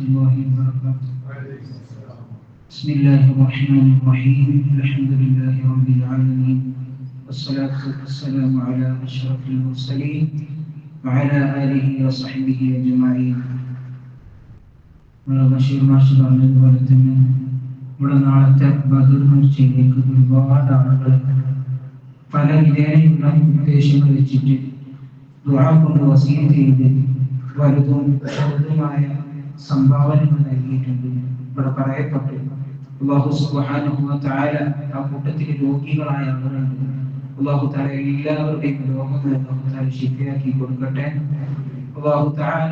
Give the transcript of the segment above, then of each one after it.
الله وبركاته. بسم الله الرحمن الرحيم. الحمد لله رب العالمين والصلاة والسلام على أشرف المرسلين وعلى آله وصحبه أجمعين. ബഷീർ മാഷ് പറഞ്ഞതുപോലെ തന്നെ ഇവിടെ നാളത്തെ ബദർ നേർച്ചയിലേക്ക് ഒരുപാട് ആളുകൾ പല വിധേനയുള്ള ഉദ്ദേശങ്ങൾ വെച്ചിട്ട് ദുആ കൊണ്ട് വസീയത്ത് ചെയ്ത് വലുതും ചെറുതുമായ സംഭാവനകൾ നൽകിയിട്ടുണ്ട്. ഇവിടെ പറയപ്പെട്ടു അല്ലാഹു സുബ്ഹാനഹു വ തആല ആ കൂട്ടത്തിൽ രോഗികളായ ആളുകളുണ്ട്. അല്ലാഹു തആല എല്ലാവരുടെയും രോഗങ്ങൾ അല്ലാഹു തആല ശിഫയാക്കി കൊടുക്കട്ടെ. അല്ലാഹു തആല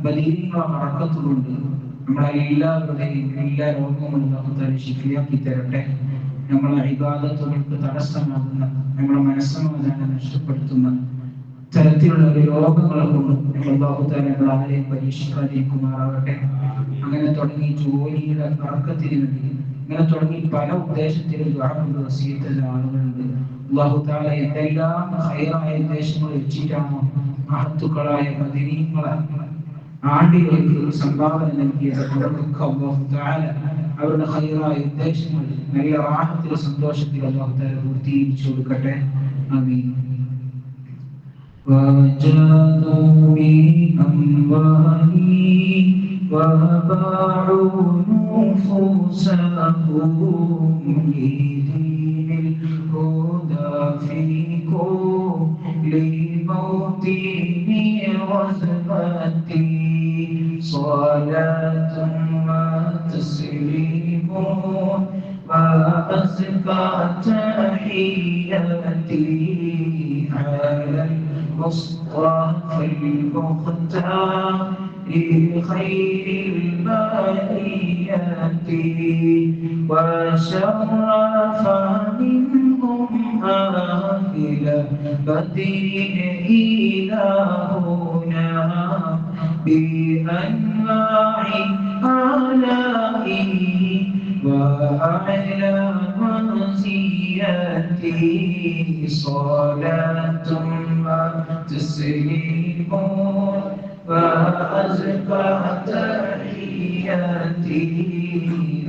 ബദരീങ്ങളെ ബറക്കത്തുകൊണ്ട് നമ്മളെല്ലാവരുടെയും എല്ലാ രോഗങ്ങളും അല്ലാഹു തആല ശിഫയാക്കി തരട്ടെ. നമ്മളെ ഇബാദത്തുകൾക്ക് തടസ്സമാകുന്ന, നമ്മളെ മനസ്സമാധാനം നഷ്ടപ്പെടുത്തുന്ന തരത്തിലുള്ള ഒരു രോഗങ്ങളെ കൊണ്ട് അല്ലാഹു തആല നമ്മളെ ആരെയും പരീക്ഷിക്കാതിരിക്കുമാറാകട്ടെ. അങ്ങനെ തുടങ്ങി ജോലിയുടെ ബറക്കത്തിന് വേണ്ടി, അങ്ങനെ തുടങ്ങി പല ഉദ്ദേശത്തിലും ദുആ കൊണ്ട് വസിയത്തുള്ള ആളുകളുണ്ട്. അല്ലാഹു തആല എന്തെല്ലാം ഹൈറായ ഉദ്ദേശങ്ങൾ വെച്ചിട്ടാണോ മഹത്തുക്കളായ ബദരീങ്ങളെ ആണ്ടിലേക്ക് സംഭാവന നൽകിയത്, അവർക്കൊക്കെ അല്ലാഹു തആല അവരുടെ ഹൈറായ ഉദ്ദേശങ്ങൾ നല്ല റാഹത്തിൽ സന്തോഷത്തിൽ അല്ലാഹു തആല പൂർത്തീകരിച്ചു കൊടുക്കട്ടെ. ആമീൻ. وجادوا بأموالي وباعوا نفوسهم لدين الهدى في كل موطن وزمتي صلاة وتسليم وأزكى تحياتي على المصطفى المختار لخير البريات وشرف منهم أهل بدر إلهنا بأنواع آلائه وأعلى مزيته صلاة وتسليم وأزكى تحياتي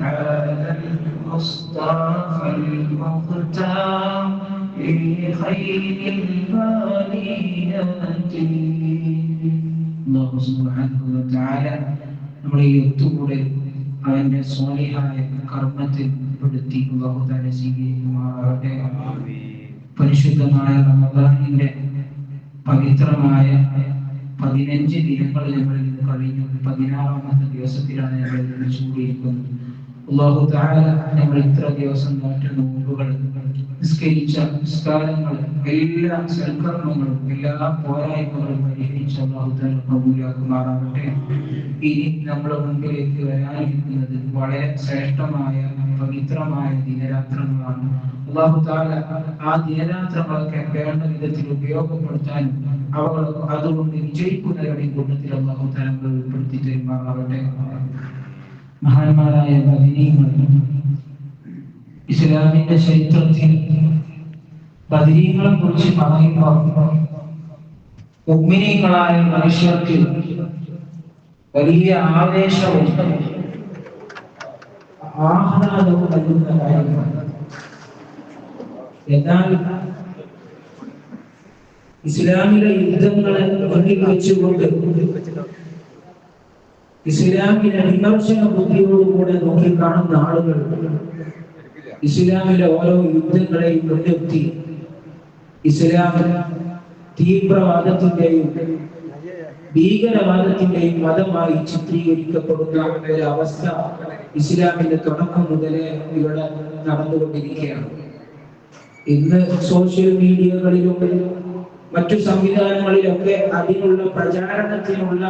على المصطفى المختار لخير البريات. അല്ലാഹു സുബ്ഹാനഹു വ തആല നമ്മളെ ഈ ഒത്തുകൂടെ അവന്റെ സ്വാലിഹായ കർമ്മത്തിൽ പെടുത്തി അല്ലാഹു തആല സ്വീകരിക്കുമാറാകട്ടെ. പരിശുദ്ധമായ റമദാനിന്റെ പവിത്രമായ 15 ദിനങ്ങൾ നമ്മൾ ഇന്ന് കഴിഞ്ഞു. 16ാമത്തെ ദിവസത്തിലാണ് നമ്മൾ ഇന്ന് ചൂടിയിരിക്കുന്നത്. അല്ലാഹു തആല നമ്മൾ ഇത്ര ദിവസം നോറ്റ നോമ്പുകൾ, നിസ്കരിച്ച നിസ്കാരങ്ങൾ, എല്ലാ സൽക്കർമ്മങ്ങളും, എല്ലാ പോരായ്മകളും പരിഹരിച്ച് അല്ലാഹു തആല കബൂലാക്കുമാറാകട്ടെ. ഇനി നമ്മുടെ മുമ്പിലേക്ക് വരാനിരിക്കുന്നത് വളരെ ശ്രേഷ്ഠമായ പവിത്രമായ ദിനരാത്രങ്ങളാണ്. അല്ലാഹു തആല ആ ദിനരാത്രങ്ങളൊക്കെ വേണ്ട വിധത്തിൽ ഉപയോഗപ്പെടുത്താനും അവർ അതുകൊണ്ട് വിജയിക്കുന്നവരുടെ കൂട്ടത്തിൽ അല്ലാഹു തആല ഉൾപ്പെടുത്തി തരുമാറാകട്ടെ. മഹാന്മാരായ ബദരീങ്ങൾ ഇസ്ലാമിന്റെ ചരിത്രത്തിൽ ബദരീങ്ങളെ കുറിച്ച് പറയുമ്പോൾ മുഅ്മിനീങ്ങളായ മനുഷ്യർക്ക് വലിയ ആവേശവും ആഹ്ലാദവും നൽകുന്ന കാര്യമാണ്. എന്നാൽ ഇസ്ലാമിലെ യുദ്ധങ്ങളെ മുന്നിൽ വെച്ചുകൊണ്ട് ഇസ്ലാമിലെ വിമർശന ബുദ്ധിയോടുകൂടെ നോക്കിക്കാണുന്ന ആളുകൾ ഇസ്ലാമിലെ ഓരോ യുദ്ധങ്ങളെയും മുൻനിർത്തി ഇസ്ലാം തീവ്രവാദത്തിന്റെയും ഭീകരവാദത്തിന്റെയും മതമായി ചിത്രീകരിക്കപ്പെടുന്ന ഒരു അവസ്ഥ ഇസ്ലാമിന്റെ തുടക്കം മുതലേ ഇവിടെ നടന്നുകൊണ്ടിരിക്കുകയാണ്. ഇന്ന് സോഷ്യൽ മീഡിയകളിലും മറ്റു സംവിധാനങ്ങളിലൊക്കെ അതിനുള്ള പ്രചാരണത്തിനുള്ള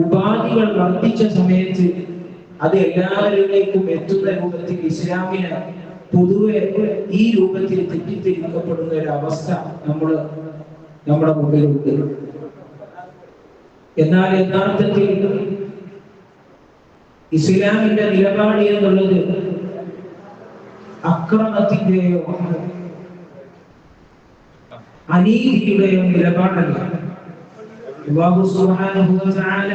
ഉപാധികൾ വർദ്ധിച്ച സമയത്ത് അത് എല്ലാവരിലേക്കും എത്തുന്ന രൂപത്തിൽ ഇസ്ലാമിനെ പൊതുവെ ഈ രൂപത്തിൽ തെറ്റിദ്ധരിക്കപ്പെടുന്ന ഒരു അവസ്ഥ നമ്മുടെ മുമ്പിലുണ്ട്. എന്നാൽ യഥാർത്ഥത്തിൽ ഇസ്ലാമിന്റെ നിലപാട് എന്നുള്ളത് അക്രമത്തിന്റെയോ അനീതിയുടെയോ നിലപാടല്ല. അല്ലാഹു സുബ്ഹാനഹു വ തആല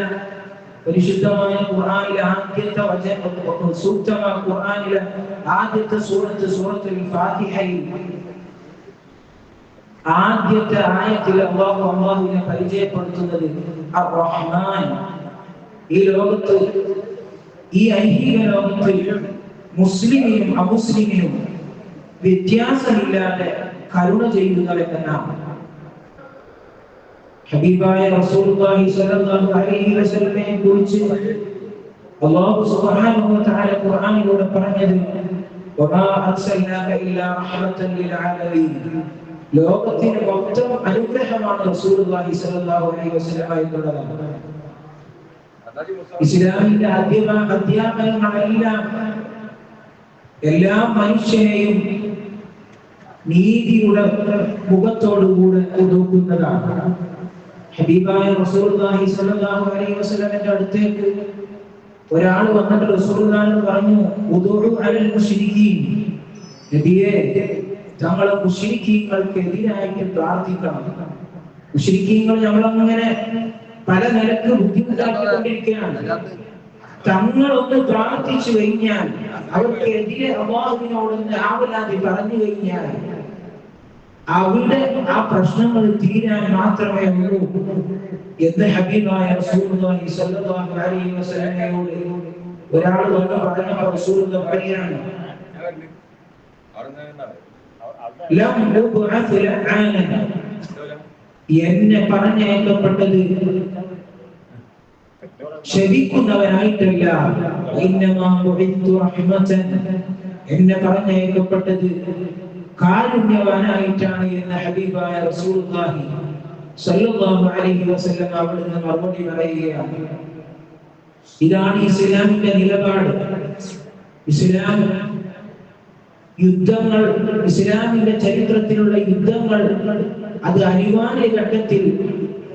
പരിശുദ്ധമായ ഖുർആനിലെ ആദ്യത്തെ സൂക്തമായ ഖുർആനിലെ ആദ്യത്തെ സൂറത്തുൽ ഫാത്തിഹയിൽ ആദ്യത്തെ ആയത്തിൽ അല്ലാഹുവിനെ പരിചയപ്പെടുത്തുന്നത് അർ-റഹ്മാൻ. ഈ ലോകത്ത്, ഈ ഐഹിക ലോകത്തിൽ മുസ്ലിമിനും അമുസ്ലിമിനും വ്യത്യാസമില്ലാതെ കരുണ ചെയ്യുന്നവൻ എന്നാണ്. ഹബീബായ റസൂലുള്ളാഹി സ്വല്ലല്ലാഹു അലൈഹി വസല്ലമയെ കുറിച്ച് അല്ലാഹു സുബ്ഹാനഹു വ തആല ഖുർആനിലൂടെ പറഞ്ഞത് വമാ അർസൽനാക ഇല്ലാ റഹ്മത്തൻ ലിൽ ആലമീൻ. ലോകത്തിന് മൊത്തം അനുഗ്രഹമാണ് റസൂലുള്ളാഹി സ്വല്ലല്ലാഹു അലൈഹി വസല്ലമ എന്നുള്ളതാണ്. ഇസ്ലാമിന്റെ അധ്യാപനങ്ങളെല്ലാം എല്ലാ മനുഷ്യനെയും നീതിയുടെ മുഖത്തോടുകൂടെ നോക്കുന്നതാണ്. ഹബീബായ റസൂലുള്ളാഹി സ്വല്ലല്ലാഹു അലൈഹി വസല്ലമയുടെ അടുത്തേക്ക് ഒരാൾ വന്നിട്ട് റസൂലുള്ളാഹിനോട് പറഞ്ഞു, ഉദുഉ അലൽ മുശ്രികീൻ, നബിയേ തങ്ങളെ മുശ്രിക്കീങ്ങൾക്കെതിരായിട്ട് പ്രാർത്ഥിക്കണം. മുശ്രിക്കീങ്ങൾ നമ്മളങ്ങനെ പല നിലക്ക് ബുദ്ധിമുട്ടാക്കിക്കൊണ്ടിരിക്കുകയാണ്. തങ്ങളൊന്ന് പ്രാർത്ഥിച്ചു കഴിഞ്ഞാൽ, അവർക്കെതിരെ അല്ലാഹുവിനോടൊന്ന് ആവലാതി പറഞ്ഞു കഴിഞ്ഞാൽ അവിടെ ആ പ്രശ്നങ്ങൾ തീരാൻ മാത്രമേ ഉള്ളൂ എന്ന് ഹബീബായ റസൂലുള്ളാഹി സ്വല്ലല്ലാഹു അലൈഹി വസല്ലമയോട് ഒരാൾ വന്ന് പറഞ്ഞപ്പോൾ റസൂലുള്ളാഹി പറയാണ്, ലം ഉബ്അസ് ലഅന, എന്നെ പറഞ്ഞയക്കപ്പെട്ടത് ശപിക്കുന്നവനായിട്ടല്ല, ഇന്നമാ ബുഇത്തു റഹ്മതൻ, എന്നെ പറഞ്ഞയക്കപ്പെട്ടത് കാരുണ്യവാനായിട്ടാണ് എന്ന് ഹബീബായ റസൂലുള്ളാഹി സ്വല്ലല്ലാഹു അലൈഹി വസല്ലം അവിടുന്ന് മറുപടി പറയുകയാണ്. ഇതാണ് ഇസ്ലാമിന്റെ നിലപാട്. ഇസ്ലാം യുദ്ധങ്ങൾ, ഇസ്ലാമിന്റെ ചരിത്രത്തിലുള്ള യുദ്ധങ്ങൾ അത് അനിവാര്യ ഘട്ടത്തിൽ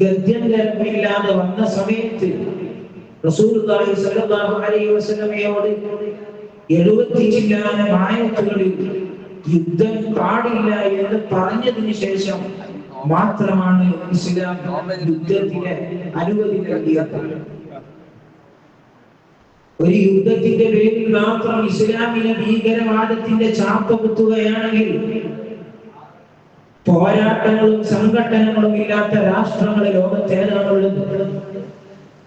ഗത്യന്തരമില്ലാതെ വന്ന സമയത്ത് റസൂലുള്ളാഹി സ്വല്ലല്ലാഹു അലൈഹി വസല്ലമയോട് 70 ചില്ലാനം ആയത്തുകളിൽ യുദ്ധം പാടില്ല എന്ന് പറഞ്ഞതിന് ശേഷം മാത്രമാണ് ഇസ്ലാം യുദ്ധത്തിന് അനുമതി നൽകിയത്. ഒരു യുദ്ധത്തിന്റെ പേരിൽ മാത്രം ഇസ്ലാമിലെ ഭീകരവാദത്തിന്റെ ചാപ്പ കുത്തുകയാണെങ്കിൽ പോരാട്ടങ്ങളും സംഘടനകളും ഇല്ലാത്ത രാഷ്ട്രങ്ങൾ ലോകത്തേതാണുള്ളത്?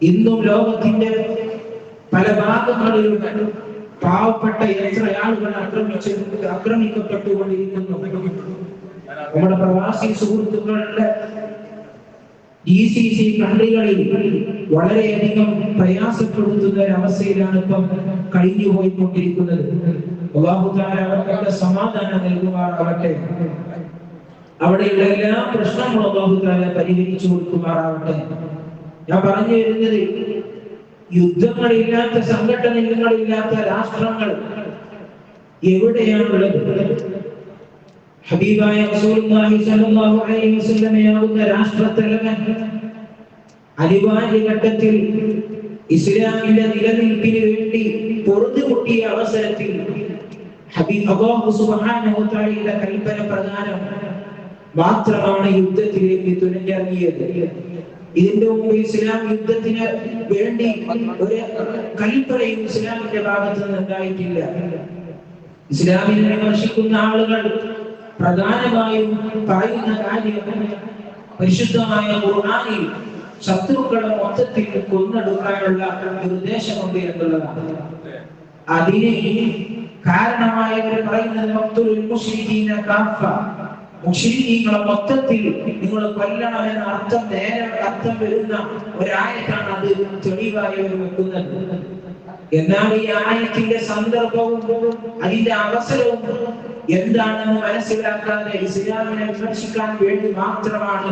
ഇന്നും ലോകത്തിന്റെ പല ഭാഗങ്ങളിലും പാവപ്പെട്ട എത്ര ആളുകൾ ആക്രമിക്കപ്പെട്ടുകൊണ്ടിരിക്കുന്നു. നമ്മുടെ പ്രവാസി സുഹൃത്തുക്കളുടെ GCC കൺട്രികളിൽ വളരെയധികം പ്രയാസപ്പെടുത്തുന്ന ഒരവസ്ഥയിലാണ് ഇപ്പം കഴിഞ്ഞു പോയിക്കൊണ്ടിരിക്കുന്നത്. അല്ലാഹു തആല അവർക്ക് സമാധാനം നൽകുമാറാവട്ടെ. അവിടെയുള്ള എല്ലാ പ്രശ്നങ്ങളും അല്ലാഹു തആല പരിഹരിച്ചു കൊടുക്കുമാറാവട്ടെ. ഞാൻ പറഞ്ഞു വരുന്നത്, യുദ്ധങ്ങളില്ലാത്ത, സംഘടനകളില്ലാത്ത രാഷ്ട്രങ്ങൾ എവിടെയാണുള്ളത്? ഹബീബായ റസൂലുള്ളാഹി സ്വല്ലല്ലാഹു അലൈഹി വസല്ലമയാകുന്ന രാഷ്ട്രത്തലവൻ അനിവാര്യ ഘട്ടത്തിൽ ഇസ്ലാമിന്റെ നിലനിൽപ്പിന് വേണ്ടി പൊറുതുമുട്ടിയ അവസരത്തിൽ അല്ലാഹു സുബ്ഹാനഹു വ തആലയുടെ കൽപ്പന പ്രകാരം മാത്രമാണ് യുദ്ധത്തിലേക്ക് തുനിഞ്ഞിറങ്ങിയത്. ഇതിന്റെ മുമ്പ് ഇസ്ലാം യുദ്ധത്തിന് വേണ്ടി ഒരു കൽപ്പനയും ഇസ്ലാമിന്റെ ഭാഗത്ത് നിന്ന് ഉണ്ടായിട്ടില്ല. ഇസ്ലാമിനെ വിമർശിക്കുന്ന ആളുകൾ പ്രധാനമായും പറയുന്ന കാര്യം പരിശുദ്ധമായ ഖുർആനിൽ ശത്രുക്കളെ മൊത്തത്തിൽ കൊന്നെടുക്കാനുള്ള നിർദ്ദേശമുണ്ട് എന്നുള്ളതാണ്. അതിന് കാരണമായവർ പറയുന്നത് വഖ്തുലുൽ മുശ്രികീന കാഫ, മുശ്രിക്കീങ്ങളെ മൊത്തത്തിൽ നിങ്ങൾ കൊല്ലണമെന്ന അർത്ഥം വരുന്ന ഒരായത്താണ് അത് തെളിവായി അവർ വെക്കുന്നത്. എന്നാൽ ഈ ആയത്തിന്റെ സന്ദർഭവും അതിന്റെ അവസരവും എന്താണെന്ന് മനസ്സിലാക്കാതെ ഇസ്ലാമിനെ വിമർശിക്കാൻ വേണ്ടി മാത്രമാണ്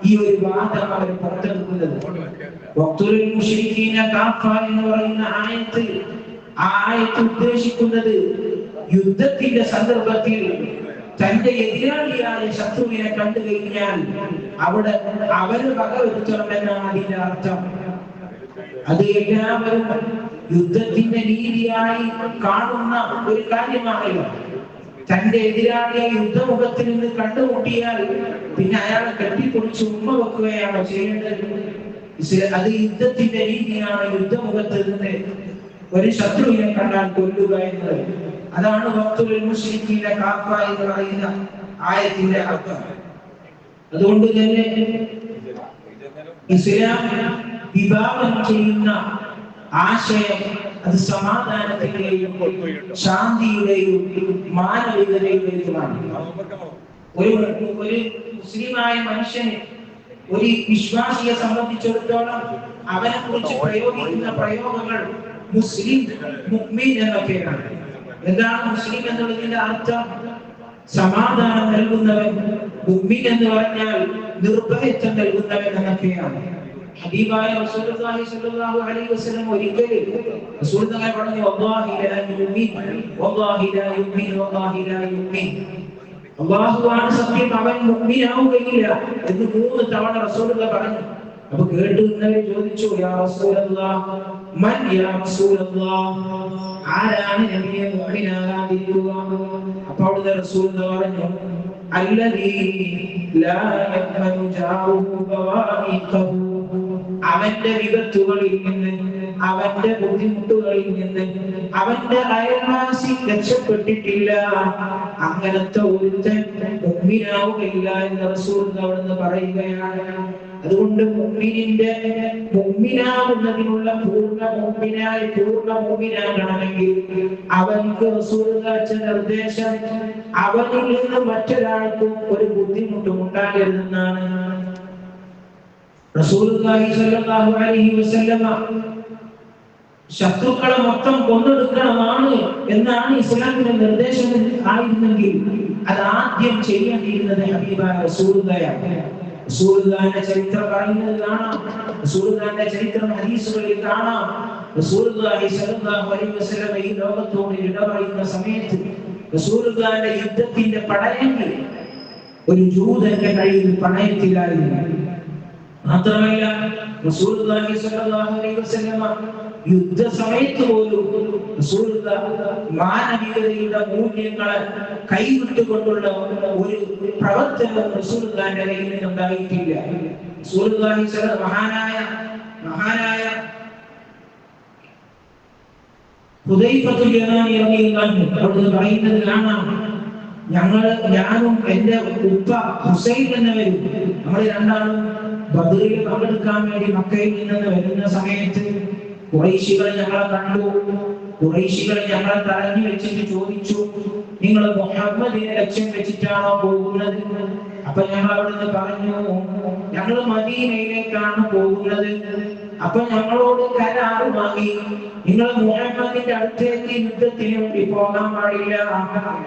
ഈ ഒരു വാദം അവർ പുറത്തെടുക്കുന്നത്. വഖ്തുലുൽ മുശ്രികീന കാഫ എന്ന് പറയുന്ന ആയത്ത്, ആ ആയത്ത് ഉദ്ദേശിക്കുന്നത് യുദ്ധത്തിന്റെ സന്ദർഭത്തിൽ തന്റെ എതിരാളിയായ ശത്രുവിനെ കണ്ടു കഴിഞ്ഞാൽ അവിടെ അവര് വകവരുത്തണമെന്നാണ് അതിന്റെ അർത്ഥം. അത് എല്ലാവരും യുദ്ധത്തിന്റെ രീതിയായി കാണുന്ന ഒരു കാര്യമാണല്ലോ. തന്റെ എതിരാളിയെ യുദ്ധമുഖത്തിൽ നിന്ന് കണ്ടുമുട്ടിയാൽ പിന്നെ അയാളെ കെട്ടിപ്പൊളിച്ച് ഉമ്മ വെക്കുകയാണോ ചെയ്യേണ്ടത്? അത് യുദ്ധത്തിന്റെ രീതിയാണ്. യുദ്ധമുഖത്ത് നിന്ന് ഒരു ശത്രുവിനെ കണ്ടാൽ കൊല്ലുക എന്നത്. അതാണ് വഖ്തുൽ മുശ്രിക്കീന കാഫ എന്ന് പറയുന്ന ആയത്തിന്റെ അർത്ഥം. അതുകൊണ്ട് തന്നെ ഇസ്ലാം വിഭാവനം ചെയ്യുന്ന ആശയം അത് സമാധാനത്തിന്റെയും ശാന്തിയുടെയും മാനവികതയുടെയുമാണ്. ഒരു മുസ്ലിമായ മനുഷ്യന്, ഒരു വിശ്വാസിയെ സംബന്ധിച്ചിടത്തോളം അവനെ കുറിച്ച് പ്രയോഗിക്കുന്ന പ്രയോഗങ്ങൾ മുസ്ലിം, മുഅ്മിൻ എന്നൊക്കെയാണ്. എന്താണ് മുസ്ലിം എന്നുള്ളതിന്റെ അർത്ഥം? സമാധാനം നൽകുന്നവൻ. മുഅ്മിൻ എന്ന് പറഞ്ഞാൽ നിർഭയത്വം നൽകുന്നവൻ എന്നൊക്കെയാണ്. ഹബീബായ റസൂലുള്ളാഹി സ്വല്ലല്ലാഹു അലൈഹി വസല്ലം ഒരിക്കൽ റസൂൽ തങ്ങൾ പറഞ്ഞു, വല്ലാഹി ലാ യുമിൻ, വല്ലാഹി ലാ യുമിൻ, വല്ലാഹി ലാ യുമിൻ. അല്ലാഹുവാണ് സത്യം, അവൻ മുഅ്മിനാവുകയില്ല എന്ന് 3 തവണ റസൂലുള്ളാഹി പറഞ്ഞു. അപ്പൊ കേട്ടുന്നവർ ചോദിച്ചു, യാ റസൂലല്ലാഹ്, മൻ യാ റസൂലല്ലാഹ്, ആരാണ് നബിയെ മുഅ്മിനാകാതിരിക്കുക? അപ്പോൾ റസൂലുള്ളാഹി പറഞ്ഞു, അല്ലദീ ലാ യഖ്മനു ജാറുഹു ബവാഇഖഹു, അവന്റെ വിപത്തുകളിൽ നിന്ന്, അവന്റെ ബുദ്ധിമുട്ടുകളിൽ നിന്ന് അവന്റെ അയൽവാസി രക്ഷപ്പെട്ടിട്ടില്ല, അങ്ങനത്തെ ഒരുത്തൻ മുഅ്മിനാവുകയില്ല എന്ന് റസൂൽ അവിടുന്ന് പറയുകയാണ്. അതുകൊണ്ട് മുഅ്മിനാവുന്നതിനുള്ള പൂർണ്ണ മുഅ്മിനാകണമെങ്കിൽ അവർക്ക് റസൂൽ വെച്ച നിർദ്ദേശം, അവനിൽ നിന്ന് മറ്റൊരാൾക്കും ഒരു ബുദ്ധിമുട്ടും ഉണ്ടാകരുതെന്നാണ്. റസൂലുള്ളാഹി സ്വല്ലല്ലാഹു അലൈഹി വസല്ലമ ശത്രുക്കളെ മൊത്തം കൊന്നൊടുക്കണമാണ് എന്നാണ് ഇസ്ലാമിന്റെ നിർദ്ദേശം ആയിരുന്നെങ്കിൽ അത് ആദ്യം ചെയ്യേണ്ടിയിരുന്നത് ഹബീബായ റസൂലുള്ളാഹിയാണ്. റസൂലുള്ളാഹിന്റെ ചരിത്രം പറയുന്നത് കാണാം, റസൂലുള്ളാഹിന്റെ ചരിത്രം ഹദീസുകളിൽ കാണാം. റസൂലുള്ളാഹി സ്വല്ലല്ലാഹു അലൈഹി വസല്ലമ ഈ ലോകത്തോട് വിട പറയുന്ന സമയത്ത് റസൂലുള്ളാഹിന്റെ യുദ്ധത്തിന്റെ പടയെങ്കിൽ ഒരു ജൂതന്റെ കയ്യിൽ പണയത്തിലായിരുന്നു. മാത്രമല്ല റസൂലുള്ളാഹി സ്വല്ലല്ലാഹു അലൈഹി വസല്ലമ യുദ്ധ സമയത്ത് പോലും മാനവികതയുടെ മൂല്യങ്ങളെ കൈവിട്ടുകൊണ്ടുള്ള ഒരു പ്രവർത്തനം റസൂലുള്ളാഹിന്റെ കയ്യിൽ നിന്നുണ്ടായിട്ടില്ല. റസൂലുള്ളാഹി മഹാനായ ഹുദൈഫത്തുൽ യമാനി റളിയല്ലാഹു അൻഹു അവിടുന്ന് പറയുന്നത് കാണാം, ഞാനും എന്റെ ഉപ്പ ഹുസൈൻ എന്നവരും നമ്മൾ രണ്ടാളും ബദറിൽ പങ്കെടുക്കാൻ വേണ്ടി മക്കയിൽ നിന്ന് വരുന്ന സമയത്ത് ഖുറൈശികൾ ഞങ്ങളെ കണ്ടു. ഖുറൈശികൾ ഞങ്ങളെ തടഞ്ഞു വെച്ചിട്ട് ചോദിച്ചു, നിങ്ങൾ മുഹമ്മദിനെ ലക്ഷ്യം വെച്ചിട്ടാണോ പോകുന്നത്? അപ്പൊ ഞങ്ങൾ അവിടുന്ന് പറഞ്ഞു, ഞങ്ങൾ മദീനയിലേക്കാണ് പോകുന്നത്. അപ്പൊ ഞങ്ങളോട് കരാറ് വാങ്ങി, നിങ്ങൾ മുഹമ്മദിന്റെ അടുത്തേക്ക് യുദ്ധത്തിന് വേണ്ടി പോകാൻ പാടില്ല,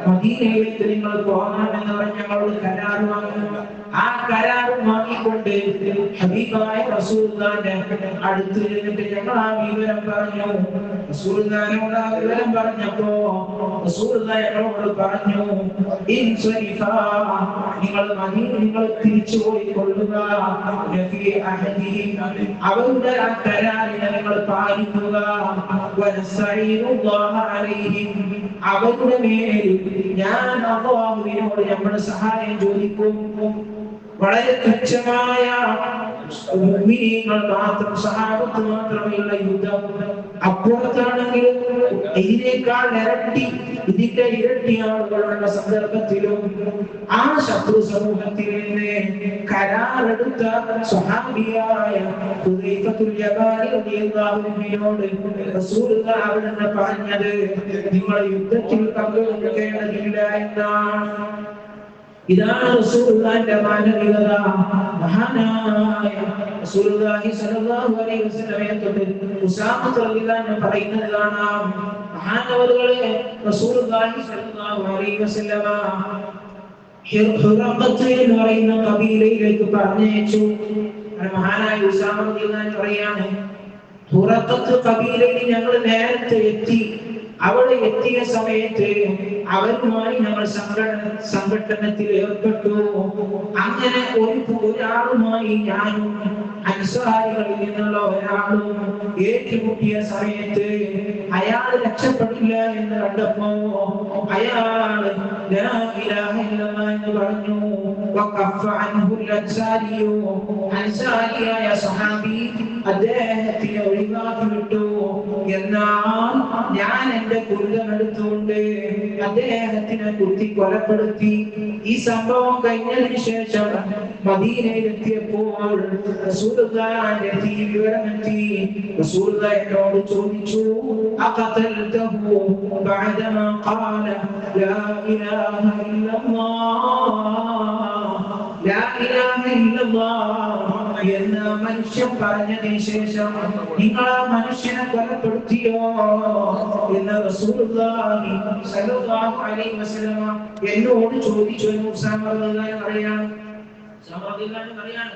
മദീനയിലേക്ക് നിങ്ങൾ പോകാമെന്ന് പറഞ്ഞ് ഞങ്ങളോട് കരാറ് വാങ്ങി. ആ കരാറ് വാങ്ങിക്കൊണ്ട് ഹബീബായ റസൂലുള്ളാഹിന്റെ അടുത്ത് ഇരുന്നിട്ട് ഞങ്ങൾ ആ വിവരം പറഞ്ഞു. റസൂലുള്ളാഹിനോട് ആ വിവരം പറഞ്ഞപ്പോ റസൂലുള്ളാഹി ഞങ്ങളോട് പറഞ്ഞു, നിങ്ങൾ തിരിച്ചു പോയിക്കൊള്ളുക, അവരുടെ ആ കരാറിനെ നിങ്ങൾ പാലിക്കുക, അവരുടെ മേൽ ഞാൻ അല്ലാഹുവിനോട് നമ്മുടെ സഹായം ചോദിക്കും. വളരെ തുച്ഛമായ മുഅ്മിനീങ്ങൾ മാത്രം, സഹാബത്ത് മാത്രമുള്ള യുദ്ധം. അപ്പുറത്താണെങ്കിൽ ഇതിനേക്കാൾ ഇരട്ടി, ഇതിന്റെ ഇരട്ടി ആളുകളുള്ള സന്ദർഭത്തിലും ആ ശത്രു സമൂഹത്തിൽ നിന്ന് കരാറെടുത്ത സ്വഹാബിയായ ഹുദൈഫത്തുൽ യമാനി റളിയല്ലാഹു അൻഹുവിനോട് റസൂലുള്ളാഹി അവിടുന്ന് പറഞ്ഞത്, നിങ്ങൾ യുദ്ധത്തിൽ പങ്കെടുക്കേണ്ടതില്ല എന്നാണ്. ഇതാണ് റസൂലുള്ളാഹിന്റെ മാനവികത. മഹാനായ റസൂലുള്ളാഹി സ്വല്ലല്ലാഹു അലൈഹി വസല്ലമയെ തൊട്ട് ഉസാമ റളിയല്ലാഹു അൻഹു പറയുന്നത് കാണാം, മഹാനവറുകളെ റസൂലുള്ളാഹി സ്വല്ലല്ലാഹു അലൈഹി വസല്ലമ ഹിറഖത്ത് എന്ന് പറയുന്ന കബീലയിലേക്ക് പറഞ്ഞയച്ചു. മഹാനായ ഉസാമ റളിയല്ലാഹു അൻഹു പറയാണ്, ഹിറഖത്ത് കബീലയിൽ ഞങ്ങൾ നേരത്തെ എത്തി. അവിടെ എത്തിയ സമയത്ത് അവരുമായി ഞങ്ങൾ സംഘട്ടനത്തിൽ ഏർപ്പെട്ടു. അങ്ങനെ ഒരാളുമായി ഞാനും അൻസാരികളിൽ നിന്നുള്ള ഒരാളും ഏറ്റുമുട്ടിയ സമയത്ത് അയാൾ രക്ഷപ്പെടില്ല എന്ന് കണ്ടപ്പോ അയാൾ ലാ ഇലാഹ ഇല്ലല്ലാഹ് എന്ന് പറഞ്ഞു. വഖഫ അൻഹുൽ അൻസാരിയോ, അൻസാരിയായ സഹാബി അദ്ദേഹത്തിനെ ഒഴിവാക്കി വിട്ടു. എന്നാൽ ഞാൻ എന്റെ കുരുതമെടുത്തുകൊണ്ട് അദ്ദേഹത്തിനെ കുത്തി കൊലപ്പെടുത്തി. ഈ സംഭവം കഴിഞ്ഞതിന് ശേഷം മദീനയിലെത്തിയപ്പോൾ റസൂലുള്ളാഹിന്റെ വിവരമെത്തി. റസൂലുള്ളാഹി എന്നോട് ചോദിച്ചു, അഖതൽതഹു ബഅദമാ ഖാല ലാ ഇലാഹ ഇല്ലല്ലാഹ്, ലാ ഇലാഹ ഇല്ലല്ലാഹ് എന്ന മനുഷ്യൻ പറഞ്ഞതിന് ശേഷം നിങ്ങൾ ആ മനുഷ്യനെ കൊലപ്പെടുത്തിയോ എന്ന് റസൂലുള്ളാഹി സ്വല്ലല്ലാഹു അലൈഹി വസല്ലം എന്നോട് ചോദിച്ചു. പറയാണ്.